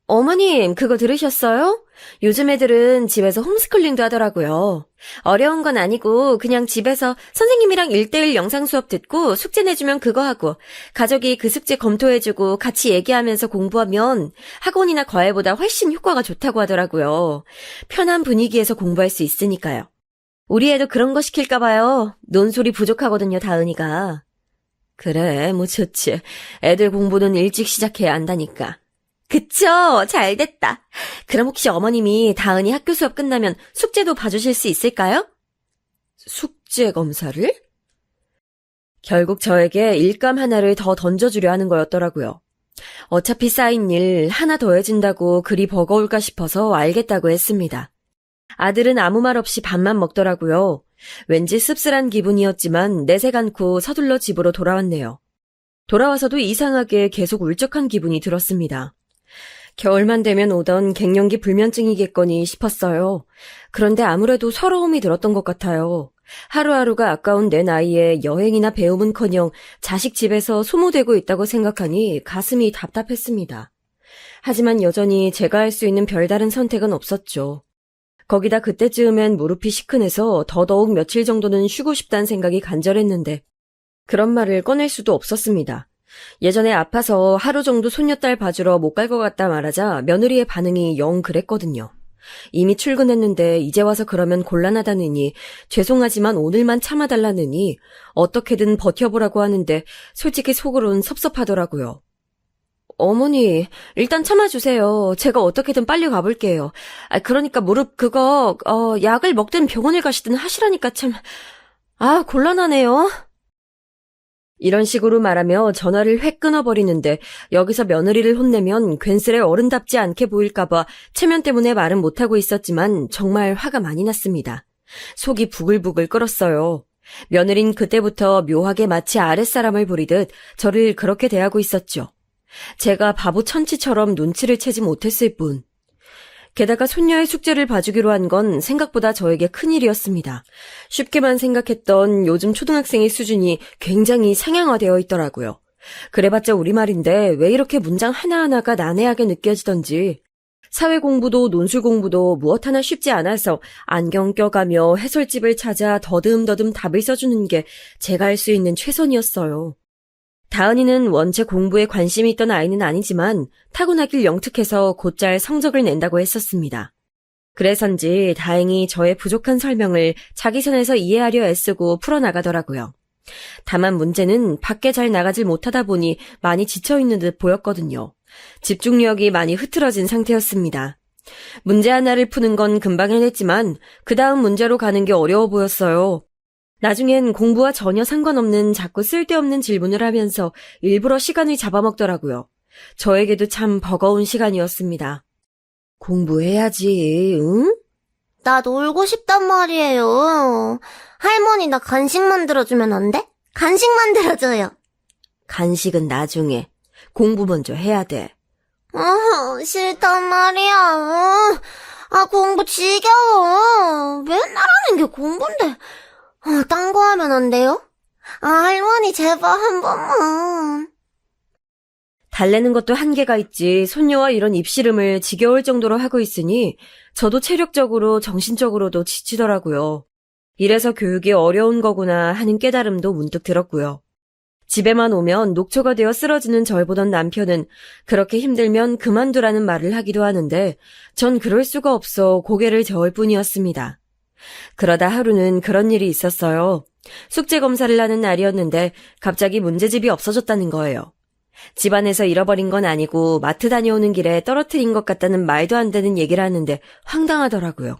어머님 그거 들으셨어요? 요즘 애들은 집에서 홈스쿨링도 하더라고요. 어려운 건 아니고 그냥 집에서 선생님이랑 1:1 영상 수업 듣고 숙제 내주면 그거 하고 가족이 그 숙제 검토해주고 같이 얘기하면서 공부하면 학원이나 과외보다 훨씬 효과가 좋다고 하더라고요. 편한 분위기에서 공부할 수 있으니까요. 우리 애도 그런 거 시킬까 봐요. 논소리 부족하거든요, 다은이가. 그래, 뭐 좋지. 애들 공부는 일찍 시작해야 한다니까. 그쵸? 잘됐다. 그럼 혹시 어머님이 다은이 학교 수업 끝나면 숙제도 봐주실 수 있을까요? 숙제 검사를? 결국 저에게 일감 하나를 더 던져주려 하는 거였더라고요. 어차피 쌓인 일 하나 더 해준다고 그리 버거울까 싶어서 알겠다고 했습니다. 아들은 아무 말 없이 밥만 먹더라고요. 왠지 씁쓸한 기분이었지만 내색 않고 서둘러 집으로 돌아왔네요. 돌아와서도 이상하게 계속 울적한 기분이 들었습니다. 겨울만 되면 오던 갱년기 불면증이겠거니 싶었어요. 그런데 아무래도 서러움이 들었던 것 같아요. 하루하루가 아까운 내 나이에 여행이나 배움은커녕 자식 집에서 소모되고 있다고 생각하니 가슴이 답답했습니다. 하지만 여전히 제가 할 수 있는 별다른 선택은 없었죠. 거기다 그때쯤엔 무릎이 시큰해서 더더욱 며칠 정도는 쉬고 싶다는 생각이 간절했는데 그런 말을 꺼낼 수도 없었습니다. 예전에 아파서 하루 정도 손녀딸 봐주러 못 갈 것 같다 말하자 며느리의 반응이 영 그랬거든요. 이미 출근했는데 이제 와서 그러면 곤란하다느니 죄송하지만 오늘만 참아달라느니 어떻게든 버텨보라고 하는데 솔직히 속으론 섭섭하더라고요. 어머니, 일단 참아주세요. 제가 어떻게든 빨리 가볼게요. 그러니까 무릎 그거 약을 먹든 병원을 가시든 하시라니까 참. 곤란하네요. 이런 식으로 말하며 전화를 획 끊어버리는데 여기서 며느리를 혼내면 괜스레 어른답지 않게 보일까봐 체면 때문에 말은 못하고 있었지만 정말 화가 많이 났습니다. 속이 부글부글 끓었어요. 며느린 그때부터 묘하게 마치 아랫사람을 부리듯 저를 그렇게 대하고 있었죠. 제가 바보 천치처럼 눈치를 채지 못했을 뿐. 게다가 손녀의 숙제를 봐주기로 한 건 생각보다 저에게 큰일이었습니다. 쉽게만 생각했던 요즘 초등학생의 수준이 굉장히 상향화되어 있더라고요. 그래봤자 우리말인데 왜 이렇게 문장 하나하나가 난해하게 느껴지던지 사회 공부도 논술 공부도 무엇 하나 쉽지 않아서 안경 껴가며 해설집을 찾아 더듬더듬 답을 써주는 게 제가 할 수 있는 최선이었어요. 다은이는 원체 공부에 관심이 있던 아이는 아니지만 타고나길 영특해서 곧잘 성적을 낸다고 했었습니다. 그래서인지 다행히 저의 부족한 설명을 자기 선에서 이해하려 애쓰고 풀어나가더라고요. 다만 문제는 밖에 잘 나가질 못하다 보니 많이 지쳐있는 듯 보였거든요. 집중력이 많이 흐트러진 상태였습니다. 문제 하나를 푸는 건 금방 해냈지만 그 다음 문제로 가는 게 어려워 보였어요. 나중엔 공부와 전혀 상관없는 자꾸 쓸데없는 질문을 하면서 일부러 시간을 잡아먹더라고요. 저에게도 참 버거운 시간이었습니다. 공부해야지, 응? 나 놀고 싶단 말이에요. 할머니 나 간식 만들어주면 안 돼? 간식 만들어줘요. 간식은 나중에. 공부 먼저 해야 돼. 싫단 말이야. 공부 지겨워. 맨날 하는 게 공부인데. 딴 거 하면 안 돼요? 할머니 제발 한 번만. 달래는 것도 한계가 있지 손녀와 이런 입씨름을 지겨울 정도로 하고 있으니 저도 체력적으로 정신적으로도 지치더라고요. 이래서 교육이 어려운 거구나 하는 깨달음도 문득 들었고요. 집에만 오면 녹초가 되어 쓰러지는 절 보던 남편은 그렇게 힘들면 그만두라는 말을 하기도 하는데 전 그럴 수가 없어 고개를 저을 뿐이었습니다. 그러다 하루는 그런 일이 있었어요. 숙제 검사를 하는 날이었는데 갑자기 문제집이 없어졌다는 거예요. 집안에서 잃어버린 건 아니고 마트 다녀오는 길에 떨어뜨린 것 같다는 말도 안 되는 얘기를 하는데 황당하더라고요.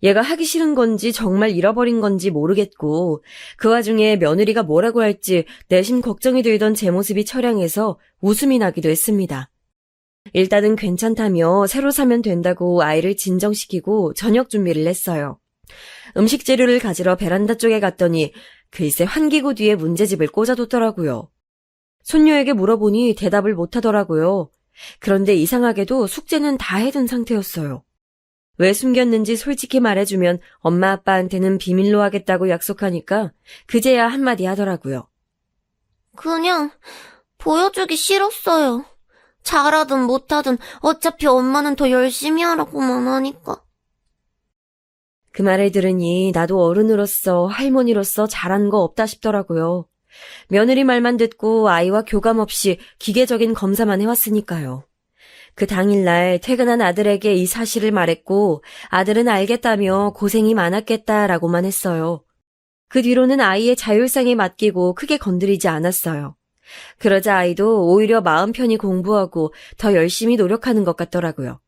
얘가 하기 싫은 건지 정말 잃어버린 건지 모르겠고 그 와중에 며느리가 뭐라고 할지 내심 걱정이 들던 제 모습이 처량해서 웃음이 나기도 했습니다. 일단은 괜찮다며 새로 사면 된다고 아이를 진정시키고 저녁 준비를 했어요. 음식 재료를 가지러 베란다 쪽에 갔더니 글쎄 환기구 뒤에 문제집을 꽂아뒀더라고요. 손녀에게 물어보니 대답을 못하더라고요. 그런데 이상하게도 숙제는 다 해둔 상태였어요. 왜 숨겼는지 솔직히 말해주면 엄마 아빠한테는 비밀로 하겠다고 약속하니까 그제야 한마디 하더라고요. 그냥 보여주기 싫었어요. 잘하든 못하든 어차피 엄마는 더 열심히 하라고만 하니까. 그 말을 들으니 나도 어른으로서 할머니로서 잘한 거 없다 싶더라고요. 며느리 말만 듣고 아이와 교감 없이 기계적인 검사만 해왔으니까요. 그 당일날 퇴근한 아들에게 이 사실을 말했고 아들은 알겠다며 고생이 많았겠다라고만 했어요. 그 뒤로는 아이의 자율성에 맡기고 크게 건드리지 않았어요. 그러자 아이도 오히려 마음 편히 공부하고 더 열심히 노력하는 것 같더라고요.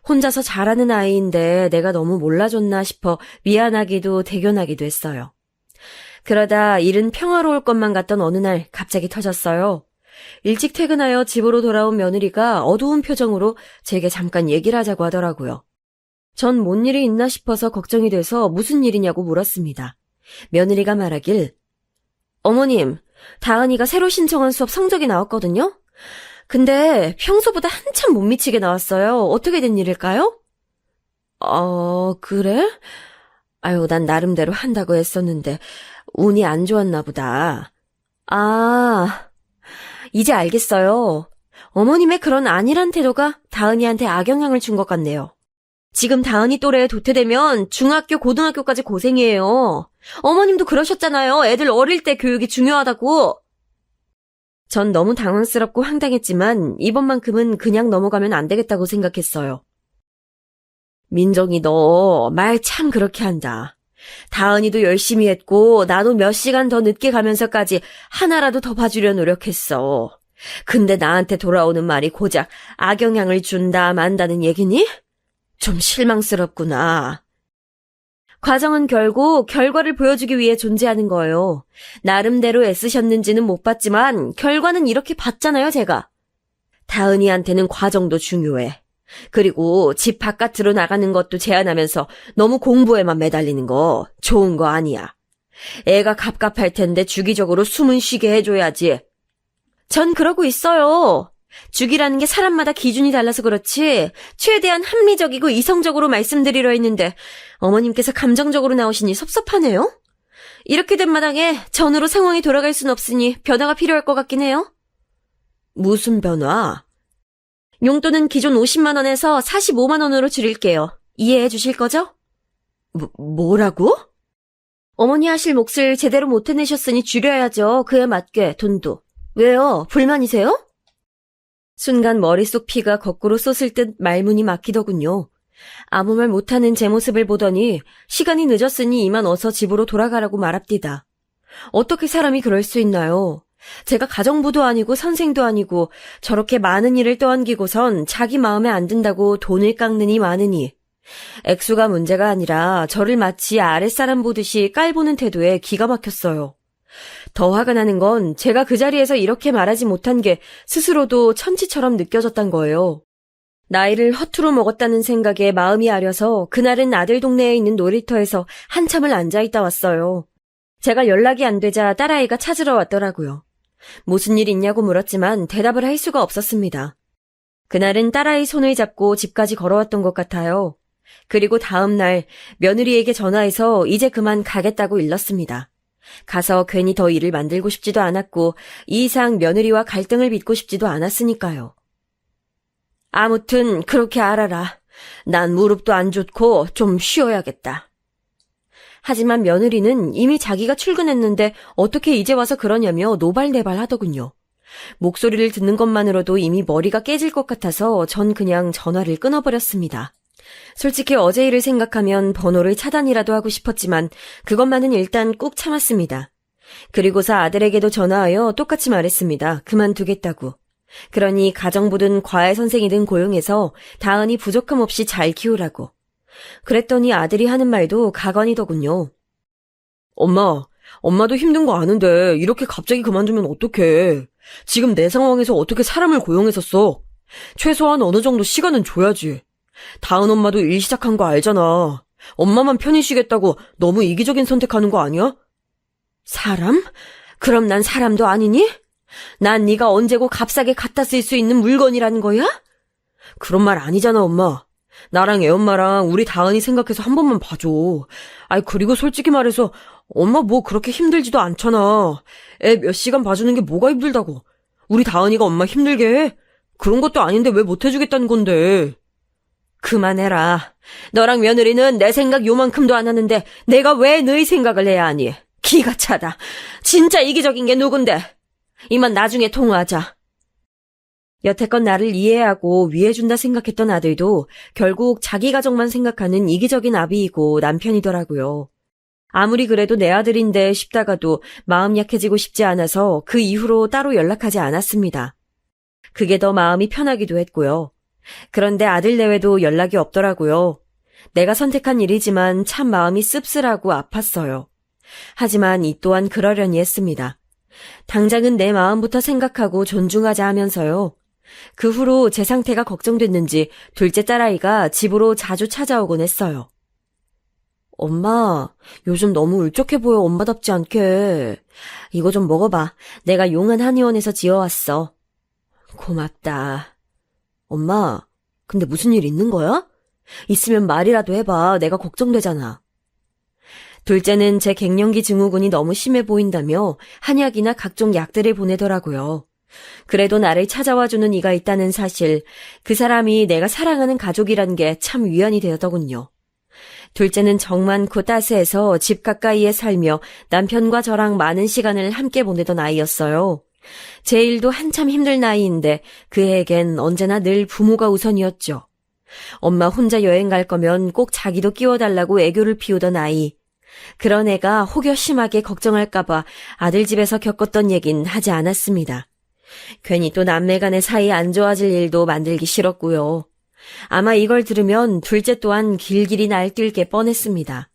혼자서 잘하는 아이인데 내가 너무 몰라줬나 싶어 미안하기도 대견하기도 했어요. 그러다 일은 평화로울 것만 같던 어느 날 갑자기 터졌어요. 일찍 퇴근하여 집으로 돌아온 며느리가 어두운 표정으로 제게 잠깐 얘기를 하자고 하더라고요. 전 뭔 일이 있나 싶어서 걱정이 돼서 무슨 일이냐고 물었습니다. 며느리가 말하길, 어머님, 다은이가 새로 신청한 수업 성적이 나왔거든요? 근데 평소보다 한참 못 미치게 나왔어요. 어떻게 된 일일까요? 그래? 아유, 난 나름대로 한다고 했었는데 운이 안 좋았나 보다. 아, 이제 알겠어요. 어머님의 그런 안일한 태도가 다은이한테 악영향을 준 것 같네요. 지금 다은이 또래에 도태되면 중학교, 고등학교까지 고생이에요. 어머님도 그러셨잖아요. 애들 어릴 때 교육이 중요하다고. 전 너무 당황스럽고 황당했지만 이번만큼은 그냥 넘어가면 안 되겠다고 생각했어요. 민정이 너 말 참 그렇게 한다. 다은이도 열심히 했고 나도 몇 시간 더 늦게 가면서까지 하나라도 더 봐주려 노력했어. 근데 나한테 돌아오는 말이 고작 악영향을 준다 만다는 얘기니? 좀 실망스럽구나. 과정은 결국 결과를 보여주기 위해 존재하는 거예요. 나름대로 애쓰셨는지는 못 봤지만 결과는 이렇게 봤잖아요, 제가. 다은이한테는 과정도 중요해. 그리고 집 바깥으로 나가는 것도 제한하면서 너무 공부에만 매달리는 거 좋은 거 아니야. 애가 갑갑할 텐데 주기적으로 숨은 쉬게 해줘야지. 전 그러고 있어요. 죽이라는 게 사람마다 기준이 달라서 그렇지 최대한 합리적이고 이성적으로 말씀드리려 했는데 어머님께서 감정적으로 나오시니 섭섭하네요. 이렇게 된 마당에 전으로 상황이 돌아갈 순 없으니 변화가 필요할 것 같긴 해요. 무슨 변화? 용돈은 기존 50만 원에서 45만 원으로 줄일게요. 이해해 주실 거죠? 뭐라고? 어머니 하실 몫을 제대로 못 해내셨으니 줄여야죠. 그에 맞게 돈도. 왜요? 불만이세요? 순간 머릿속 피가 거꾸로 쏟을 듯 말문이 막히더군요. 아무 말 못하는 제 모습을 보더니 시간이 늦었으니 이만 어서 집으로 돌아가라고 말합디다. 어떻게 사람이 그럴 수 있나요? 제가 가정부도 아니고 선생도 아니고 저렇게 많은 일을 떠안기고선 자기 마음에 안 든다고 돈을 깎느니 마느니. 액수가 문제가 아니라 저를 마치 아랫사람 보듯이 깔보는 태도에 기가 막혔어요. 더 화가 나는 건 제가 그 자리에서 이렇게 말하지 못한 게 스스로도 천치처럼 느껴졌단 거예요. 나이를 허투루 먹었다는 생각에 마음이 아려서 그날은 아들 동네에 있는 놀이터에서 한참을 앉아있다 왔어요. 제가 연락이 안 되자 딸아이가 찾으러 왔더라고요. 무슨 일 있냐고 물었지만 대답을 할 수가 없었습니다. 그날은 딸아이 손을 잡고 집까지 걸어왔던 것 같아요. 그리고 다음 날 며느리에게 전화해서 이제 그만 가겠다고 일렀습니다. 가서 괜히 더 일을 만들고 싶지도 않았고 이 이상 며느리와 갈등을 빚고 싶지도 않았으니까요. 아무튼 그렇게 알아라. 난 무릎도 안 좋고 좀 쉬어야겠다. 하지만 며느리는 이미 자기가 출근했는데 어떻게 이제 와서 그러냐며 노발대발 하더군요. 목소리를 듣는 것만으로도 이미 머리가 깨질 것 같아서 전 그냥 전화를 끊어버렸습니다. 솔직히 어제 일을 생각하면 번호를 차단이라도 하고 싶었지만 그것만은 일단 꾹 참았습니다. 그리고서 아들에게도 전화하여 똑같이 말했습니다. 그만두겠다고. 그러니 가정부든 과외 선생이든 고용해서 다은이 부족함 없이 잘 키우라고. 그랬더니 아들이 하는 말도 가관이더군요. 엄마도 힘든 거 아는데 이렇게 갑자기 그만두면 어떡해. 지금 내 상황에서 어떻게 사람을 고용해서 써. 최소한 어느 정도 시간은 줘야지. 다은 엄마도 일 시작한 거 알잖아. 엄마만 편히 쉬겠다고 너무 이기적인 선택하는 거 아니야? 사람? 그럼 난 사람도 아니니? 난 네가 언제고 값싸게 갖다 쓸 수 있는 물건이라는 거야? 그런 말 아니잖아, 엄마. 나랑 애엄마랑 우리 다은이 생각해서 한 번만 봐줘. 아이, 그리고 솔직히 말해서 엄마 뭐 그렇게 힘들지도 않잖아. 애 몇 시간 봐주는 게 뭐가 힘들다고. 우리 다은이가 엄마 힘들게 해? 그런 것도 아닌데 왜 못해주겠다는 건데. 그만해라. 너랑 며느리는 내 생각 요만큼도 안 하는데 내가 왜 너희 생각을 해야 하니? 기가 차다. 진짜 이기적인 게 누군데? 이만 나중에 통화하자. 여태껏 나를 이해하고 위해준다 생각했던 아들도 결국 자기 가족만 생각하는 이기적인 아비이고 남편이더라고요. 아무리 그래도 내 아들인데 싶다가도 마음 약해지고 싶지 않아서 그 이후로 따로 연락하지 않았습니다. 그게 더 마음이 편하기도 했고요. 그런데 아들 내외도 연락이 없더라고요. 내가 선택한 일이지만 참 마음이 씁쓸하고 아팠어요. 하지만 이 또한 그러려니 했습니다. 당장은 내 마음부터 생각하고 존중하자 하면서요. 그 후로 제 상태가 걱정됐는지 둘째 딸아이가 집으로 자주 찾아오곤 했어요. 엄마, 요즘 너무 울적해 보여. 엄마답지 않게. 이거 좀 먹어봐. 내가 용한 한의원에서 지어왔어. 고맙다. 엄마, 근데 무슨 일 있는 거야? 있으면 말이라도 해봐. 내가 걱정되잖아. 둘째는 제 갱년기 증후군이 너무 심해 보인다며 한약이나 각종 약들을 보내더라고요. 그래도 나를 찾아와주는 이가 있다는 사실, 그 사람이 내가 사랑하는 가족이란 게 참 위안이 되었더군요. 둘째는 정 많고 따스해서 집 가까이에 살며 남편과 저랑 많은 시간을 함께 보내던 아이였어요. 제 일도 한참 힘들 나이인데 그에겐 언제나 늘 부모가 우선이었죠. 엄마 혼자 여행 갈 거면 꼭 자기도 끼워달라고 애교를 피우던 아이. 그런 애가 혹여 심하게 걱정할까봐 아들 집에서 겪었던 얘긴 하지 않았습니다. 괜히 또 남매 간의 사이 안 좋아질 일도 만들기 싫었고요. 아마 이걸 들으면 둘째 또한 길길이 날뛸 게 뻔했습니다.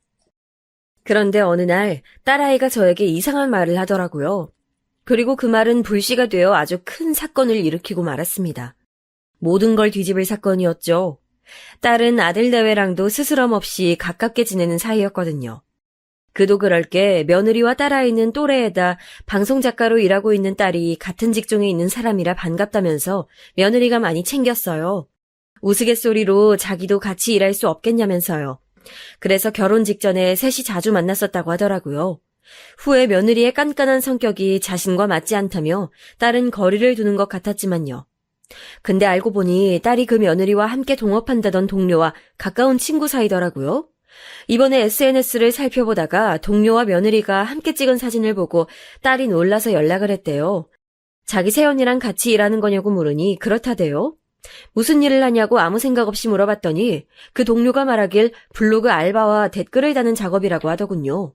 그런데 어느 날 딸아이가 저에게 이상한 말을 하더라고요. 그리고 그 말은 불씨가 되어 아주 큰 사건을 일으키고 말았습니다. 모든 걸 뒤집을 사건이었죠. 딸은 아들 내외랑도 스스럼 없이 가깝게 지내는 사이였거든요. 그도 그럴 게 며느리와 딸아이는 또래에다 방송작가로 일하고 있는 딸이 같은 직종에 있는 사람이라 반갑다면서 며느리가 많이 챙겼어요. 우스갯소리로 자기도 같이 일할 수 없겠냐면서요. 그래서 결혼 직전에 셋이 자주 만났었다고 하더라고요. 후에 며느리의 깐깐한 성격이 자신과 맞지 않다며 딸은 거리를 두는 것 같았지만요. 근데 알고 보니 딸이 그 며느리와 함께 동업한다던 동료와 가까운 친구 사이더라고요. 이번에 SNS를 살펴보다가 동료와 며느리가 함께 찍은 사진을 보고 딸이 놀라서 연락을 했대요. 자기 새언니랑 같이 일하는 거냐고 물으니 그렇다대요. 무슨 일을 하냐고 아무 생각 없이 물어봤더니 그 동료가 말하길 블로그 알바와 댓글을 다는 작업이라고 하더군요.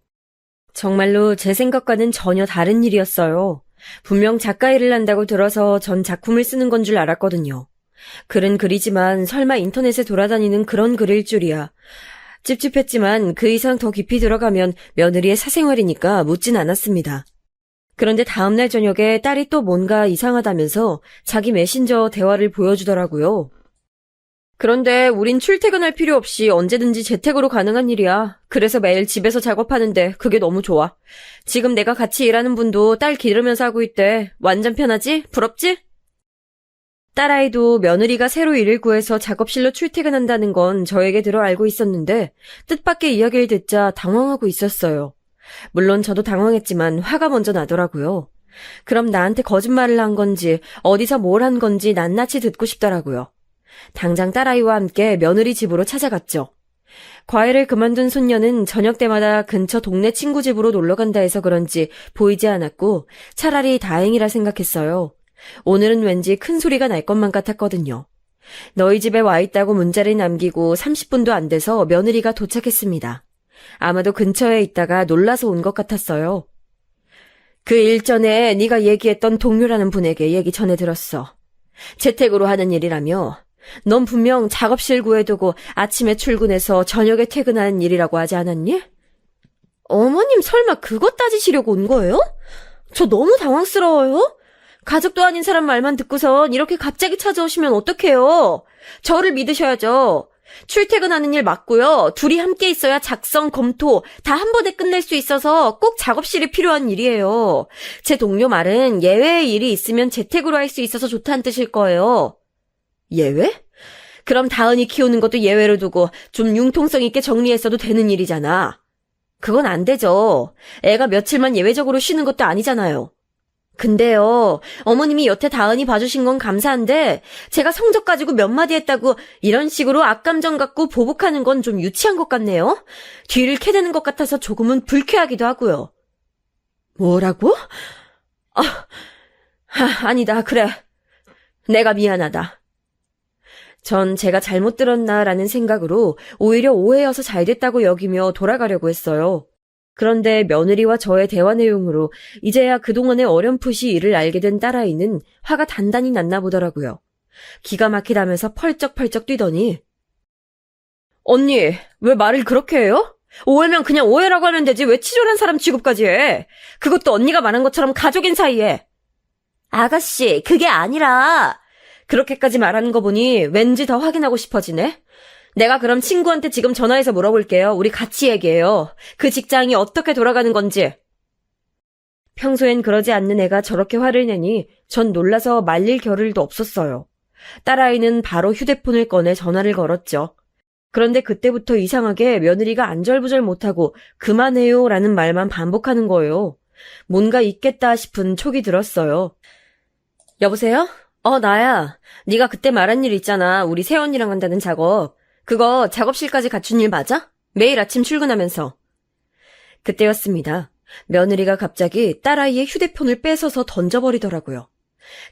정말로 제 생각과는 전혀 다른 일이었어요. 분명 작가 일을 한다고 들어서 전 작품을 쓰는 건 줄 알았거든요. 글은 글이지만 설마 인터넷에 돌아다니는 그런 글일 줄이야. 찝찝했지만 그 이상 더 깊이 들어가면 며느리의 사생활이니까 묻진 않았습니다. 그런데 다음날 저녁에 딸이 또 뭔가 이상하다면서 자기 메신저 대화를 보여주더라고요. 그런데 우린 출퇴근할 필요 없이 언제든지 재택으로 가능한 일이야. 그래서 매일 집에서 작업하는데 그게 너무 좋아. 지금 내가 같이 일하는 분도 딸 기르면서 하고 있대. 완전 편하지? 부럽지? 딸아이도 며느리가 새로 일을 구해서 작업실로 출퇴근한다는 건 저에게 들어 알고 있었는데 뜻밖의 이야기를 듣자 당황하고 있었어요. 물론 저도 당황했지만 화가 먼저 나더라고요. 그럼 나한테 거짓말을 한 건지 어디서 뭘 한 건지 낱낱이 듣고 싶더라고요. 당장 딸아이와 함께 며느리 집으로 찾아갔죠. 과외를 그만둔 손녀는 저녁 때마다 근처 동네 친구 집으로 놀러간다 해서 그런지 보이지 않았고 차라리 다행이라 생각했어요. 오늘은 왠지 큰 소리가 날 것만 같았거든요. 너희 집에 와 있다고 문자를 남기고 30분도 안 돼서 며느리가 도착했습니다. 아마도 근처에 있다가 놀라서 온 것 같았어요. 그 일 전에 네가 얘기했던 동료라는 분에게 얘기 전해 들었어. 재택으로 하는 일이라며. 넌 분명 작업실 구해두고 아침에 출근해서 저녁에 퇴근하는 일이라고 하지 않았니? 어머님 설마 그것 따지시려고 온 거예요? 저 너무 당황스러워요. 가족도 아닌 사람 말만 듣고선 이렇게 갑자기 찾아오시면 어떡해요? 저를 믿으셔야죠. 출퇴근하는 일 맞고요. 둘이 함께 있어야 작성, 검토 다 한 번에 끝낼 수 있어서 꼭 작업실이 필요한 일이에요. 제 동료 말은 예외의 일이 있으면 재택으로 할 수 있어서 좋다는 뜻일 거예요. 예외? 그럼 다은이 키우는 것도 예외로 두고 좀 융통성 있게 정리했어도 되는 일이잖아. 그건 안 되죠. 애가 며칠만 예외적으로 쉬는 것도 아니잖아요. 근데요, 어머님이 여태 다은이 봐주신 건 감사한데 제가 성적 가지고 몇 마디 했다고 이런 식으로 악감정 갖고 보복하는 건 좀 유치한 것 같네요. 뒤를 캐대는 것 같아서 조금은 불쾌하기도 하고요. 뭐라고? 아니다, 그래. 내가 미안하다. 전 제가 잘못 들었나라는 생각으로 오히려 오해여서 잘 됐다고 여기며 돌아가려고 했어요. 그런데 며느리와 저의 대화 내용으로 이제야 그동안의 어렴풋이 일을 알게 된 딸아이는 화가 단단히 났나 보더라고요. 기가 막히다면서 펄쩍펄쩍 뛰더니 언니, 왜 말을 그렇게 해요? 오해면 그냥 오해라고 하면 되지 왜 치졸한 사람 취급까지 해? 그것도 언니가 말한 것처럼 가족인 사이에. 아가씨, 그게 아니라 그렇게까지 말하는 거 보니 왠지 더 확인하고 싶어지네. 내가 그럼 친구한테 지금 전화해서 물어볼게요. 우리 같이 얘기해요. 그 직장이 어떻게 돌아가는 건지. 평소엔 그러지 않는 애가 저렇게 화를 내니 전 놀라서 말릴 겨를도 없었어요. 딸아이는 바로 휴대폰을 꺼내 전화를 걸었죠. 그런데 그때부터 이상하게 며느리가 안절부절 못하고 그만해요 라는 말만 반복하는 거예요. 뭔가 있겠다 싶은 촉이 들었어요. 여보세요? 나야. 네가 그때 말한 일 있잖아. 우리 새언니랑 한다는 작업. 그거 작업실까지 갖춘 일 맞아? 매일 아침 출근하면서. 그때였습니다. 며느리가 갑자기 딸아이의 휴대폰을 뺏어서 던져버리더라고요.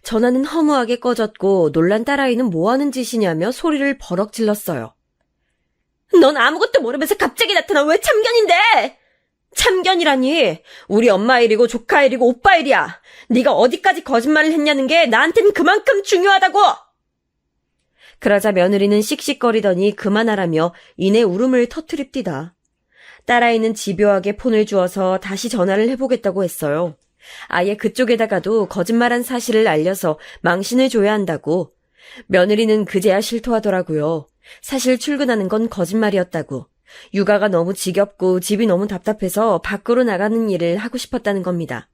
전화는 허무하게 꺼졌고 놀란 딸아이는 뭐하는 짓이냐며 소리를 버럭 질렀어요. 넌 아무것도 모르면서 갑자기 나타나 왜 참견인데? 참견이라니. 우리 엄마 일이고 조카 일이고 오빠 일이야. 네가 어디까지 거짓말을 했냐는 게 나한텐 그만큼 중요하다고. 그러자 며느리는 씩씩거리더니 그만하라며 이내 울음을 터뜨립디다. 딸아이는 집요하게 폰을 주어서 다시 전화를 해보겠다고 했어요. 아예 그쪽에다가도 거짓말한 사실을 알려서 망신을 줘야 한다고. 며느리는 그제야 실토하더라고요. 사실 출근하는 건 거짓말이었다고. 육아가 너무 지겹고 집이 너무 답답해서 밖으로 나가는 일을 하고 싶었다는 겁니다.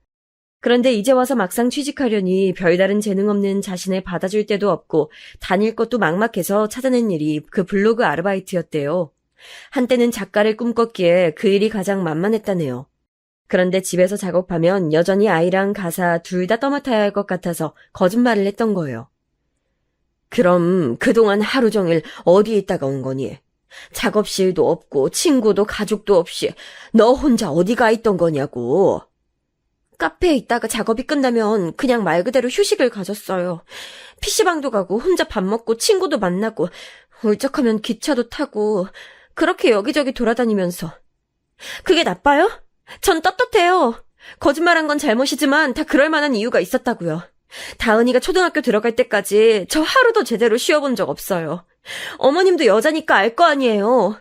그런데 이제 와서 막상 취직하려니 별다른 재능 없는 자신을 받아줄 데도 없고 다닐 것도 막막해서 찾아낸 일이 그 블로그 아르바이트였대요. 한때는 작가를 꿈꿨기에 그 일이 가장 만만했다네요. 그런데 집에서 작업하면 여전히 아이랑 가사 둘 다 떠맡아야 할 것 같아서 거짓말을 했던 거예요. 그럼 그동안 하루 종일 어디에 있다가 온 거니? 작업실도 없고 친구도 가족도 없이 너 혼자 어디 가 있던 거냐고. 카페에 있다가 작업이 끝나면 그냥 말 그대로 휴식을 가졌어요. PC방도 가고 혼자 밥 먹고 친구도 만나고 울적하면 기차도 타고 그렇게 여기저기 돌아다니면서. 그게 나빠요? 전 떳떳해요. 거짓말한 건 잘못이지만 다 그럴 만한 이유가 있었다고요. 다은이가 초등학교 들어갈 때까지 저 하루도 제대로 쉬어본 적 없어요. 어머님도 여자니까 알 거 아니에요.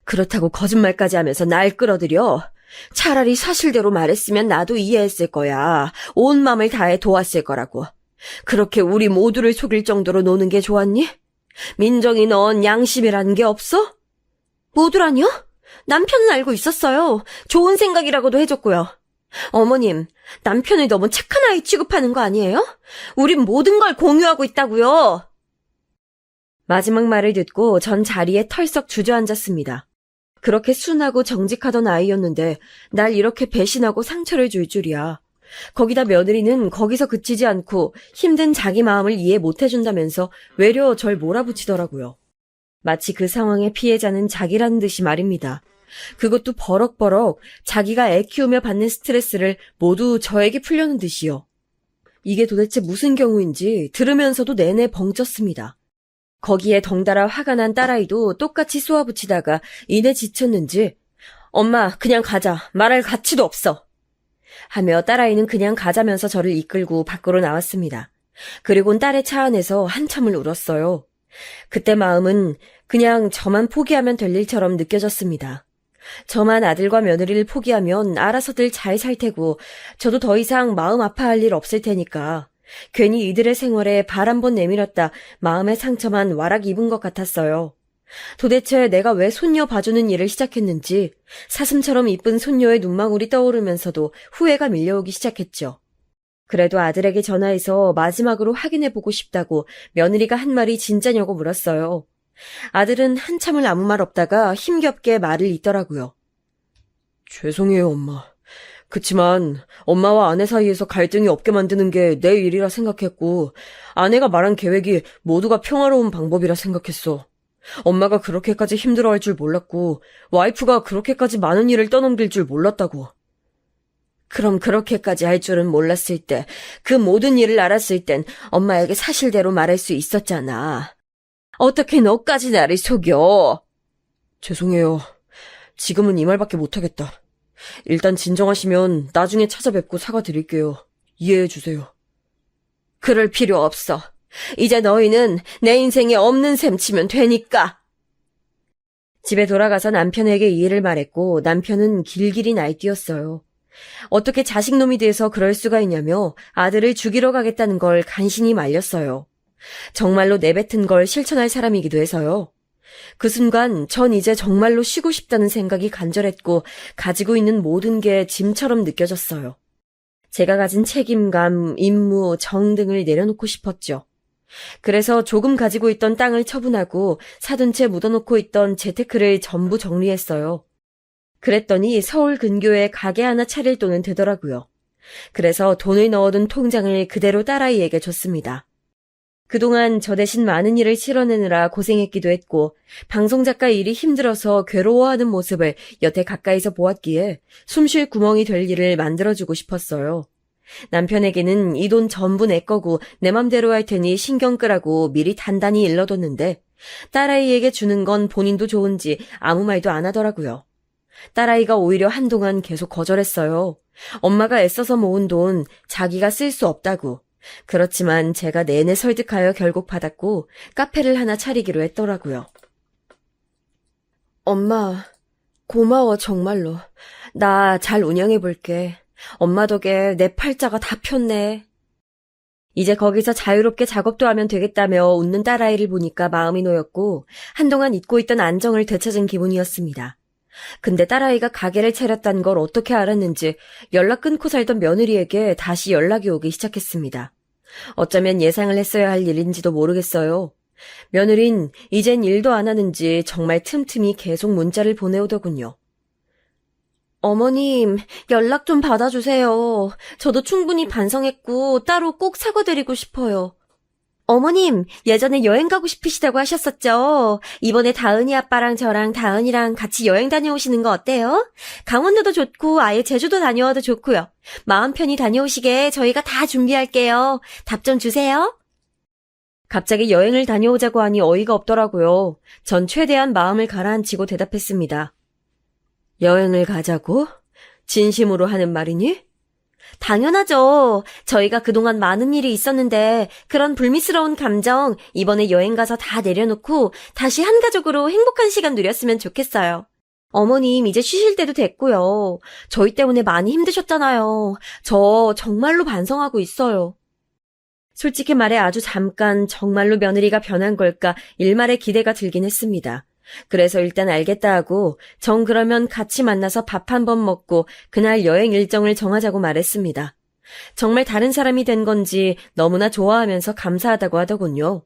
그렇다고 거짓말까지 하면서 날 끌어들여? 차라리 사실대로 말했으면 나도 이해했을 거야. 온 맘을 다해 도왔을 거라고. 그렇게 우리 모두를 속일 정도로 노는 게 좋았니? 민정이 넌 양심이라는 게 없어? 모두라뇨? 남편은 알고 있었어요. 좋은 생각이라고도 해줬고요. 어머님, 남편을 너무 착한 아이 취급하는 거 아니에요? 우린 모든 걸 공유하고 있다고요. 마지막 말을 듣고 전 자리에 털썩 주저앉았습니다. 그렇게 순하고 정직하던 아이였는데 날 이렇게 배신하고 상처를 줄 줄이야. 거기다 며느리는 거기서 그치지 않고 힘든 자기 마음을 이해 못해준다면서 외려 절 몰아붙이더라고요. 마치 그 상황의 피해자는 자기라는 듯이 말입니다. 그것도 버럭버럭 자기가 애 키우며 받는 스트레스를 모두 저에게 풀려는 듯이요. 이게 도대체 무슨 경우인지 들으면서도 내내 벙쪘습니다. 거기에 덩달아 화가 난 딸아이도 똑같이 쏘아붙이다가 이내 지쳤는지 엄마 그냥 가자. 말할 가치도 없어. 하며 딸아이는 그냥 가자면서 저를 이끌고 밖으로 나왔습니다. 그리곤 딸의 차 안에서 한참을 울었어요. 그때 마음은 그냥 저만 포기하면 될 일처럼 느껴졌습니다. 저만 아들과 며느리를 포기하면 알아서들 잘 살 테고 저도 더 이상 마음 아파할 일 없을 테니까 괜히 이들의 생활에 발 한 번 내밀었다 마음의 상처만 와락 입은 것 같았어요. 도대체 내가 왜 손녀 봐주는 일을 시작했는지 사슴처럼 이쁜 손녀의 눈망울이 떠오르면서도 후회가 밀려오기 시작했죠. 그래도 아들에게 전화해서 마지막으로 확인해보고 싶다고 며느리가 한 말이 진짜냐고 물었어요. 아들은 한참을 아무 말 없다가 힘겹게 말을 잇더라고요. 죄송해요, 엄마. 그치만 엄마와 아내 사이에서 갈등이 없게 만드는 게 내 일이라 생각했고 아내가 말한 계획이 모두가 평화로운 방법이라 생각했어. 엄마가 그렇게까지 힘들어할 줄 몰랐고 와이프가 그렇게까지 많은 일을 떠넘길 줄 몰랐다고. 그럼 그렇게까지 할 줄은 몰랐을 때, 그 모든 일을 알았을 땐 엄마에게 사실대로 말할 수 있었잖아. 어떻게 너까지 나를 속여? 죄송해요. 지금은 이 말밖에 못하겠다. 일단 진정하시면 나중에 찾아뵙고 사과드릴게요. 이해해주세요. 그럴 필요 없어. 이제 너희는 내 인생에 없는 셈 치면 되니까. 집에 돌아가서 남편에게 이 일을 말했고 남편은 길길이 날뛰었어요. 어떻게 자식놈이 돼서 그럴 수가 있냐며 아들을 죽이러 가겠다는 걸 간신히 말렸어요. 정말로 내뱉은 걸 실천할 사람이기도 해서요. 그 순간 전 이제 정말로 쉬고 싶다는 생각이 간절했고 가지고 있는 모든 게 짐처럼 느껴졌어요. 제가 가진 책임감, 임무, 정 등을 내려놓고 싶었죠. 그래서 조금 가지고 있던 땅을 처분하고 사둔 채 묻어놓고 있던 재테크를 전부 정리했어요. 그랬더니 서울 근교에 가게 하나 차릴 돈은 되더라고요. 그래서 돈을 넣어둔 통장을 그대로 딸아이에게 줬습니다. 그동안 저 대신 많은 일을 실어내느라 고생했기도 했고 방송작가 일이 힘들어서 괴로워하는 모습을 여태 가까이서 보았기에 숨쉴 구멍이 될 일을 만들어주고 싶었어요. 남편에게는 이 돈 전부 내 거고 내 맘대로 할 테니 신경 끄라고 미리 단단히 일러뒀는데 딸아이에게 주는 건 본인도 좋은지 아무 말도 안 하더라고요. 딸아이가 오히려 한동안 계속 거절했어요. 엄마가 애써서 모은 돈 자기가 쓸 수 없다고. 그렇지만 제가 내내 설득하여 결국 받았고 카페를 하나 차리기로 했더라고요. 엄마, 고마워 정말로. 나 잘 운영해볼게. 엄마 덕에 내 팔자가 다 폈네. 이제 거기서 자유롭게 작업도 하면 되겠다며 웃는 딸아이를 보니까 마음이 놓였고 한동안 잊고 있던 안정을 되찾은 기분이었습니다. 근데 딸아이가 가게를 차렸다는 걸 어떻게 알았는지 연락 끊고 살던 며느리에게 다시 연락이 오기 시작했습니다. 어쩌면 예상을 했어야 할 일인지도 모르겠어요. 며느린 이젠 일도 안 하는지 정말 틈틈이 계속 문자를 보내오더군요. 어머님, 연락 좀 받아주세요. 저도 충분히 반성했고 따로 꼭 사과드리고 싶어요. 어머님, 예전에 여행 가고 싶으시다고 하셨었죠? 이번에 다은이 아빠랑 저랑 다은이랑 같이 여행 다녀오시는 거 어때요? 강원도도 좋고 아예 제주도 다녀와도 좋고요. 마음 편히 다녀오시게 저희가 다 준비할게요. 답 좀 주세요. 갑자기 여행을 다녀오자고 하니 어이가 없더라고요. 전 최대한 마음을 가라앉히고 대답했습니다. 여행을 가자고? 진심으로 하는 말이니? 당연하죠. 저희가 그동안 많은 일이 있었는데 그런 불미스러운 감정 이번에 여행 가서 다 내려놓고 다시 한 가족으로 행복한 시간 누렸으면 좋겠어요. 어머님 이제 쉬실 때도 됐고요. 저희 때문에 많이 힘드셨잖아요. 저 정말로 반성하고 있어요. 솔직히 말해 아주 잠깐 정말로 며느리가 변한 걸까 일말의 기대가 들긴 했습니다. 그래서 일단 알겠다 하고 정 그러면 같이 만나서 밥 한 번 먹고 그날 여행 일정을 정하자고 말했습니다. 정말 다른 사람이 된 건지 너무나 좋아하면서 감사하다고 하더군요.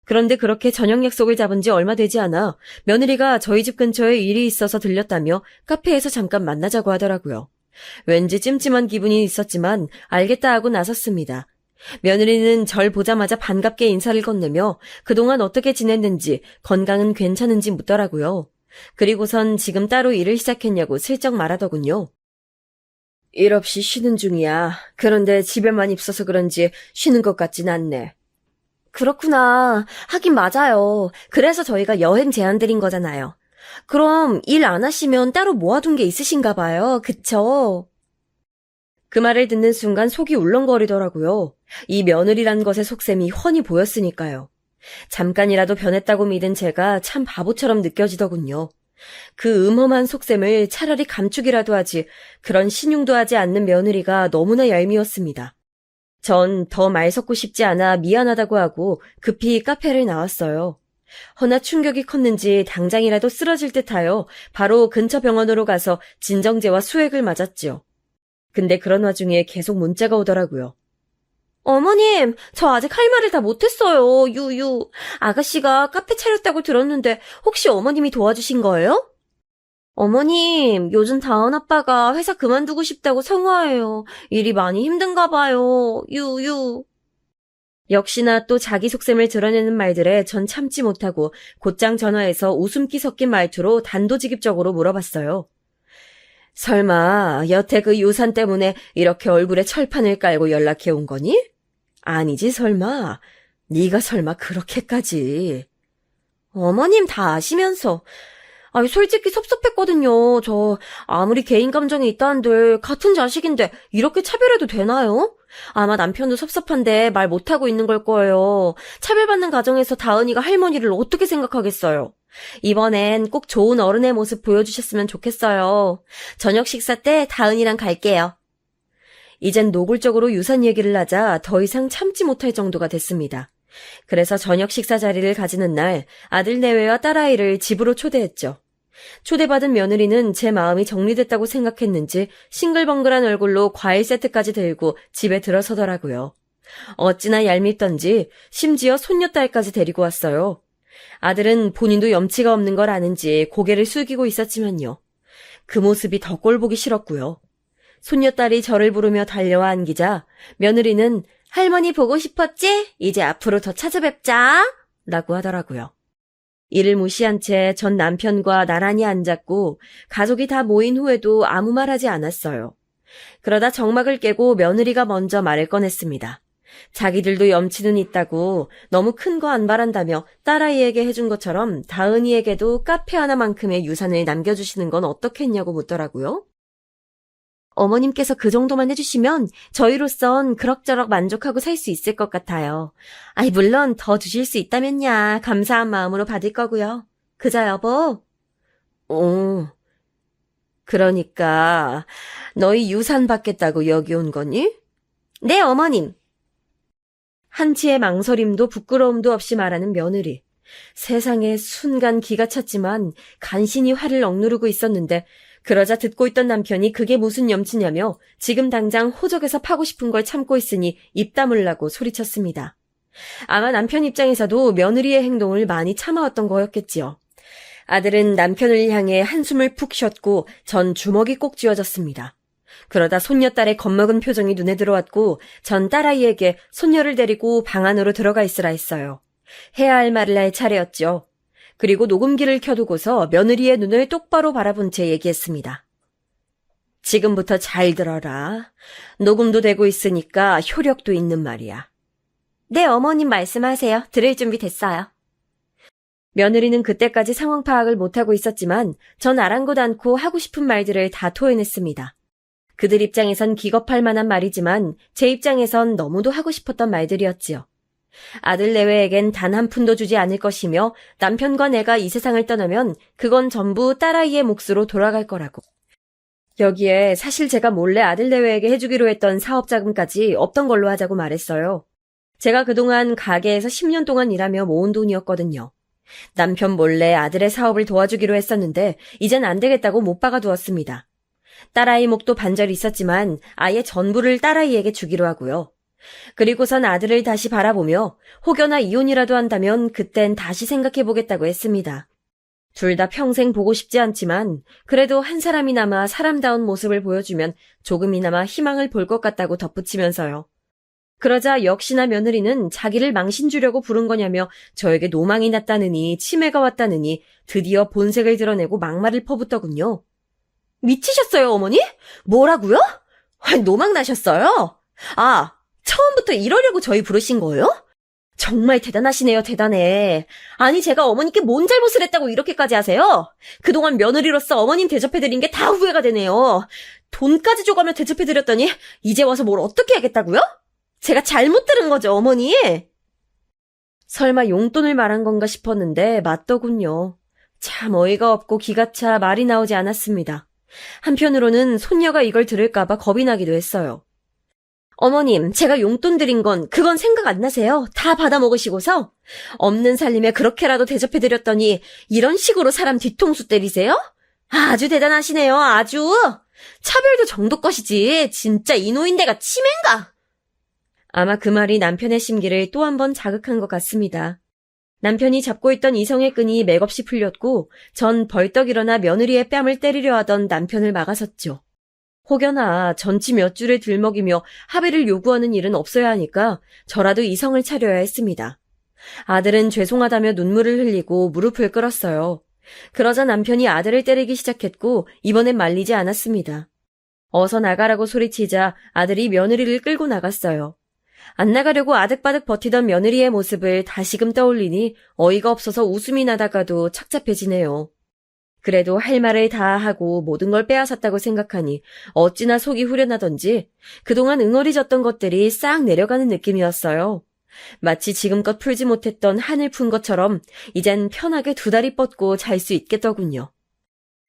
그런데 그렇게 저녁 약속을 잡은 지 얼마 되지 않아 며느리가 저희 집 근처에 일이 있어서 들렸다며 카페에서 잠깐 만나자고 하더라고요. 왠지 찜찜한 기분이 있었지만 알겠다 하고 나섰습니다. 며느리는 절 보자마자 반갑게 인사를 건네며 그동안 어떻게 지냈는지 건강은 괜찮은지 묻더라고요. 그리고선 지금 따로 일을 시작했냐고 슬쩍 말하더군요. 일 없이 쉬는 중이야. 그런데 집에만 있어서 그런지 쉬는 것 같진 않네. 그렇구나. 하긴 맞아요. 그래서 저희가 여행 제안 드린 거잖아요. 그럼 일 안 하시면 따로 모아둔 게 있으신가 봐요. 그쵸? 그 말을 듣는 순간 속이 울렁거리더라고요. 이 며느리란 것의 속셈이 훤히 보였으니까요. 잠깐이라도 변했다고 믿은 제가 참 바보처럼 느껴지더군요. 그 음험한 속셈을 차라리 감추기라도 하지 그런 신용도 하지 않는 며느리가 너무나 얄미웠습니다. 전 더 말 섞고 싶지 않아 미안하다고 하고 급히 카페를 나왔어요. 허나 충격이 컸는지 당장이라도 쓰러질 듯하여 바로 근처 병원으로 가서 진정제와 수액을 맞았지요. 근데 그런 와중에 계속 문자가 오더라고요. 어머님, 저 아직 할 말을 다 못했어요. 유유. 아가씨가 카페 차렸다고 들었는데 혹시 어머님이 도와주신 거예요? 어머님, 요즘 다은 아빠가 회사 그만두고 싶다고 성화해요. 일이 많이 힘든가 봐요. 유유. 역시나 또 자기 속셈을 드러내는 말들에 전 참지 못하고 곧장 전화해서 웃음기 섞인 말투로 단도직입적으로 물어봤어요. 설마 여태 그 유산 때문에 이렇게 얼굴에 철판을 깔고 연락해 온 거니? 아니지 설마. 네가 설마 그렇게까지. 어머님 다 아시면서. 솔직히 섭섭했거든요. 저 아무리 개인 감정이 있다는들 같은 자식인데 이렇게 차별해도 되나요? 아마 남편도 섭섭한데 말 못하고 있는 걸 거예요. 차별받는 가정에서 다은이가 할머니를 어떻게 생각하겠어요? 이번엔 꼭 좋은 어른의 모습 보여주셨으면 좋겠어요. 저녁 식사 때 다은이랑 갈게요. 이젠 노골적으로 유산 얘기를 하자 더 이상 참지 못할 정도가 됐습니다. 그래서 저녁 식사 자리를 가지는 날 아들 내외와 딸아이를 집으로 초대했죠. 초대받은 며느리는 제 마음이 정리됐다고 생각했는지 싱글벙글한 얼굴로 과일 세트까지 들고 집에 들어서더라고요. 어찌나 얄밉던지 심지어 손녀딸까지 데리고 왔어요. 아들은 본인도 염치가 없는 걸 아는지 고개를 숙이고 있었지만요. 그 모습이 더 꼴보기 싫었고요. 손녀딸이 저를 부르며 달려와 안기자 며느리는 할머니 보고 싶었지? 이제 앞으로 더 찾아뵙자 라고 하더라고요. 이를 무시한 채 전 남편과 나란히 앉았고 가족이 다 모인 후에도 아무 말 하지 않았어요. 그러다 정막을 깨고 며느리가 먼저 말을 꺼냈습니다. 자기들도 염치는 있다고 너무 큰 거 안 바란다며 딸아이에게 해준 것처럼 다은이에게도 카페 하나만큼의 유산을 남겨주시는 건 어떻겠냐고 묻더라고요. 어머님께서 그 정도만 해주시면 저희로선 그럭저럭 만족하고 살 수 있을 것 같아요. 아이, 물론 더 주실 수 있다면야 감사한 마음으로 받을 거고요. 그자 여보? 그러니까 너희 유산 받겠다고 여기 온 거니? 네, 어머님. 한치의 망설임도 부끄러움도 없이 말하는 며느리. 세상에 순간 기가 찼지만 간신히 화를 억누르고 있었는데 그러자 듣고 있던 남편이 그게 무슨 염치냐며 지금 당장 호적에서 파고 싶은 걸 참고 있으니 입 다물라고 소리쳤습니다. 아마 남편 입장에서도 며느리의 행동을 많이 참아왔던 거였겠지요. 아들은 남편을 향해 한숨을 푹 쉬었고 전 주먹이 꼭 쥐어졌습니다. 그러다 손녀딸의 겁먹은 표정이 눈에 들어왔고 전 딸아이에게 손녀를 데리고 방 안으로 들어가 있으라 했어요. 해야 할 말을 할 차례였죠. 그리고 녹음기를 켜두고서 며느리의 눈을 똑바로 바라본 채 얘기했습니다. 지금부터 잘 들어라. 녹음도 되고 있으니까 효력도 있는 말이야. 네, 어머님 말씀하세요. 들을 준비 됐어요. 며느리는 그때까지 상황 파악을 못하고 있었지만 전 아랑곳 않고 하고 싶은 말들을 다 토해냈습니다. 그들 입장에선 기겁할 만한 말이지만 제 입장에선 너무도 하고 싶었던 말들이었지요. 아들 내외에겐 단 한 푼도 주지 않을 것이며 남편과 내가 이 세상을 떠나면 그건 전부 딸아이의 몫으로 돌아갈 거라고. 여기에 사실 제가 몰래 아들 내외에게 해주기로 했던 사업 자금까지 없던 걸로 하자고 말했어요. 제가 그동안 가게에서 10년 동안 일하며 모은 돈이었거든요. 남편 몰래 아들의 사업을 도와주기로 했었는데 이젠 안 되겠다고 못 박아두었습니다. 딸아이 몫도 반절이 있었지만 아예 전부를 딸아이에게 주기로 하고요. 그리고선 아들을 다시 바라보며 혹여나 이혼이라도 한다면 그땐 다시 생각해보겠다고 했습니다. 둘 다 평생 보고 싶지 않지만 그래도 한 사람이나마 사람다운 모습을 보여주면 조금이나마 희망을 볼 것 같다고 덧붙이면서요. 그러자 역시나 며느리는 자기를 망신 주려고 부른 거냐며 저에게 노망이 났다느니 치매가 왔다느니 드디어 본색을 드러내고 막말을 퍼붓더군요. 미치셨어요, 어머니? 뭐라고요? 노망 나셨어요? 아, 처음부터 이러려고 저희 부르신 거예요? 정말 대단하시네요, 대단해. 아니, 제가 어머니께 뭔 잘못을 했다고 이렇게까지 하세요? 그동안 며느리로서 어머님 대접해드린 게 다 후회가 되네요. 돈까지 줘가며 대접해드렸더니 이제 와서 뭘 어떻게 하겠다고요? 제가 잘못 들은 거죠, 어머니? 설마 용돈을 말한 건가 싶었는데 맞더군요. 참 어이가 없고 기가 차 말이 나오지 않았습니다. 한편으로는 손녀가 이걸 들을까봐 겁이 나기도 했어요. 어머님, 제가 용돈 드린 건 그건 생각 안 나세요? 다 받아먹으시고서? 없는 살림에 그렇게라도 대접해드렸더니 이런 식으로 사람 뒤통수 때리세요? 아주 대단하시네요, 아주. 차별도 정도껏이지. 진짜 이노인네가 치매인가? 아마 그 말이 남편의 심기를 또 한 번 자극한 것 같습니다. 남편이 잡고 있던 이성의 끈이 맥없이 풀렸고 전 벌떡 일어나 며느리의 뺨을 때리려 하던 남편을 막아섰죠. 혹여나 전치 몇 줄을 들먹이며 합의를 요구하는 일은 없어야 하니까 저라도 이성을 차려야 했습니다. 아들은 죄송하다며 눈물을 흘리고 무릎을 꿇었어요. 그러자 남편이 아들을 때리기 시작했고 이번엔 말리지 않았습니다. 어서 나가라고 소리치자 아들이 며느리를 끌고 나갔어요. 안 나가려고 아득바득 버티던 며느리의 모습을 다시금 떠올리니 어이가 없어서 웃음이 나다가도 착잡해지네요. 그래도 할 말을 다 하고 모든 걸 빼앗았다고 생각하니 어찌나 속이 후련하던지 그동안 응어리졌던 것들이 싹 내려가는 느낌이었어요. 마치 지금껏 풀지 못했던 한을 푼 것처럼 이젠 편하게 두 다리 뻗고 잘 수 있겠더군요.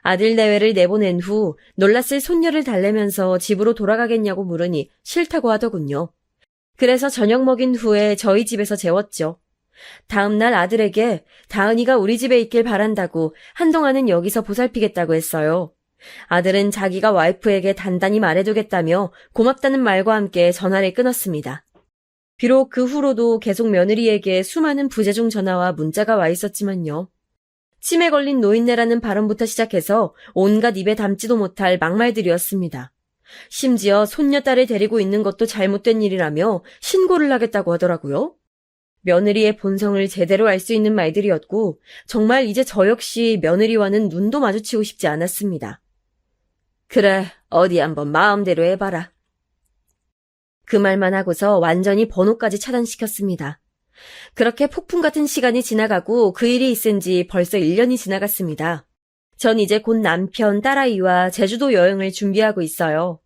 아들 내외를 내보낸 후 놀랐을 손녀를 달래면서 집으로 돌아가겠냐고 물으니 싫다고 하더군요. 그래서 저녁 먹인 후에 저희 집에서 재웠죠. 다음날 아들에게 다은이가 우리 집에 있길 바란다고 한동안은 여기서 보살피겠다고 했어요. 아들은 자기가 와이프에게 단단히 말해두겠다며 고맙다는 말과 함께 전화를 끊었습니다. 비록 그 후로도 계속 며느리에게 수많은 부재중 전화와 문자가 와 있었지만요. 치매 걸린 노인네라는 발언부터 시작해서 온갖 입에 담지도 못할 막말들이었습니다. 심지어 손녀딸을 데리고 있는 것도 잘못된 일이라며 신고를 하겠다고 하더라고요. 며느리의 본성을 제대로 알 수 있는 말들이었고 정말 이제 저 역시 며느리와는 눈도 마주치고 싶지 않았습니다. 그래, 어디 한번 마음대로 해봐라. 그 말만 하고서 완전히 번호까지 차단시켰습니다. 그렇게 폭풍 같은 시간이 지나가고 그 일이 있은 지 벌써 1년이 지나갔습니다. 전 이제 곧 남편, 딸아이와 제주도 여행을 준비하고 있어요.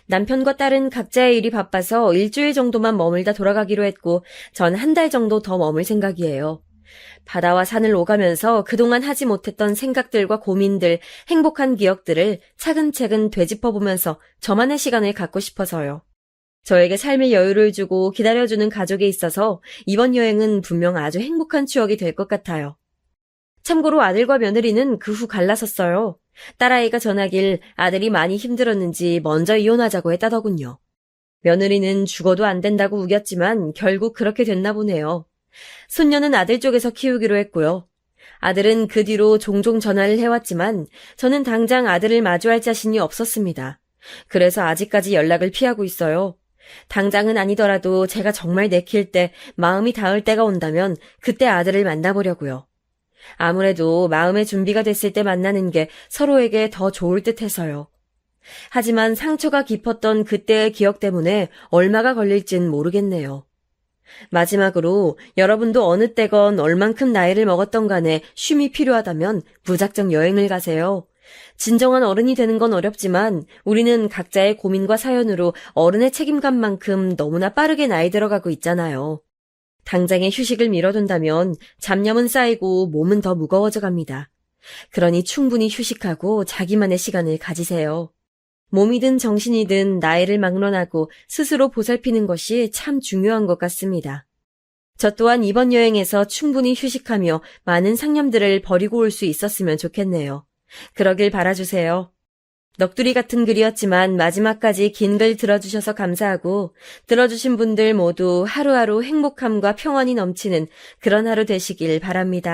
남편과 딸은 각자의 일이 바빠서 일주일 정도만 머물다 돌아가기로 했고 전 한 달 정도 더 머물 생각이에요. 바다와 산을 오가면서 그동안 하지 못했던 생각들과 고민들, 행복한 기억들을 차근차근 되짚어보면서 저만의 시간을 갖고 싶어서요. 저에게 삶의 여유를 주고 기다려주는 가족이 있어서 이번 여행은 분명 아주 행복한 추억이 될 것 같아요. 참고로 아들과 며느리는 그 후 갈라섰어요. 딸아이가 전하길 아들이 많이 힘들었는지 먼저 이혼하자고 했다더군요. 며느리는 죽어도 안 된다고 우겼지만 결국 그렇게 됐나 보네요. 손녀는 아들 쪽에서 키우기로 했고요. 아들은 그 뒤로 종종 전화를 해왔지만 저는 당장 아들을 마주할 자신이 없었습니다. 그래서 아직까지 연락을 피하고 있어요. 당장은 아니더라도 제가 정말 내킬 때 마음이 닿을 때가 온다면 그때 아들을 만나보려고요. 아무래도 마음의 준비가 됐을 때 만나는 게 서로에게 더 좋을 듯해서요. 하지만 상처가 깊었던 그때의 기억 때문에 얼마가 걸릴진 모르겠네요. 마지막으로 여러분도 어느 때건 얼만큼 나이를 먹었던 간에 쉼이 필요하다면 무작정 여행을 가세요. 진정한 어른이 되는 건 어렵지만 우리는 각자의 고민과 사연으로 어른의 책임감만큼 너무나 빠르게 나이 들어가고 있잖아요. 당장의 휴식을 미뤄둔다면 잡념은 쌓이고 몸은 더 무거워져 갑니다. 그러니 충분히 휴식하고 자기만의 시간을 가지세요. 몸이든 정신이든 나이를 막론하고 스스로 보살피는 것이 참 중요한 것 같습니다. 저 또한 이번 여행에서 충분히 휴식하며 많은 상념들을 버리고 올 수 있었으면 좋겠네요. 그러길 바라주세요. 넋두리 같은 글이었지만 마지막까지 긴 글 들어주셔서 감사하고 들어주신 분들 모두 하루하루 행복함과 평안이 넘치는 그런 하루 되시길 바랍니다.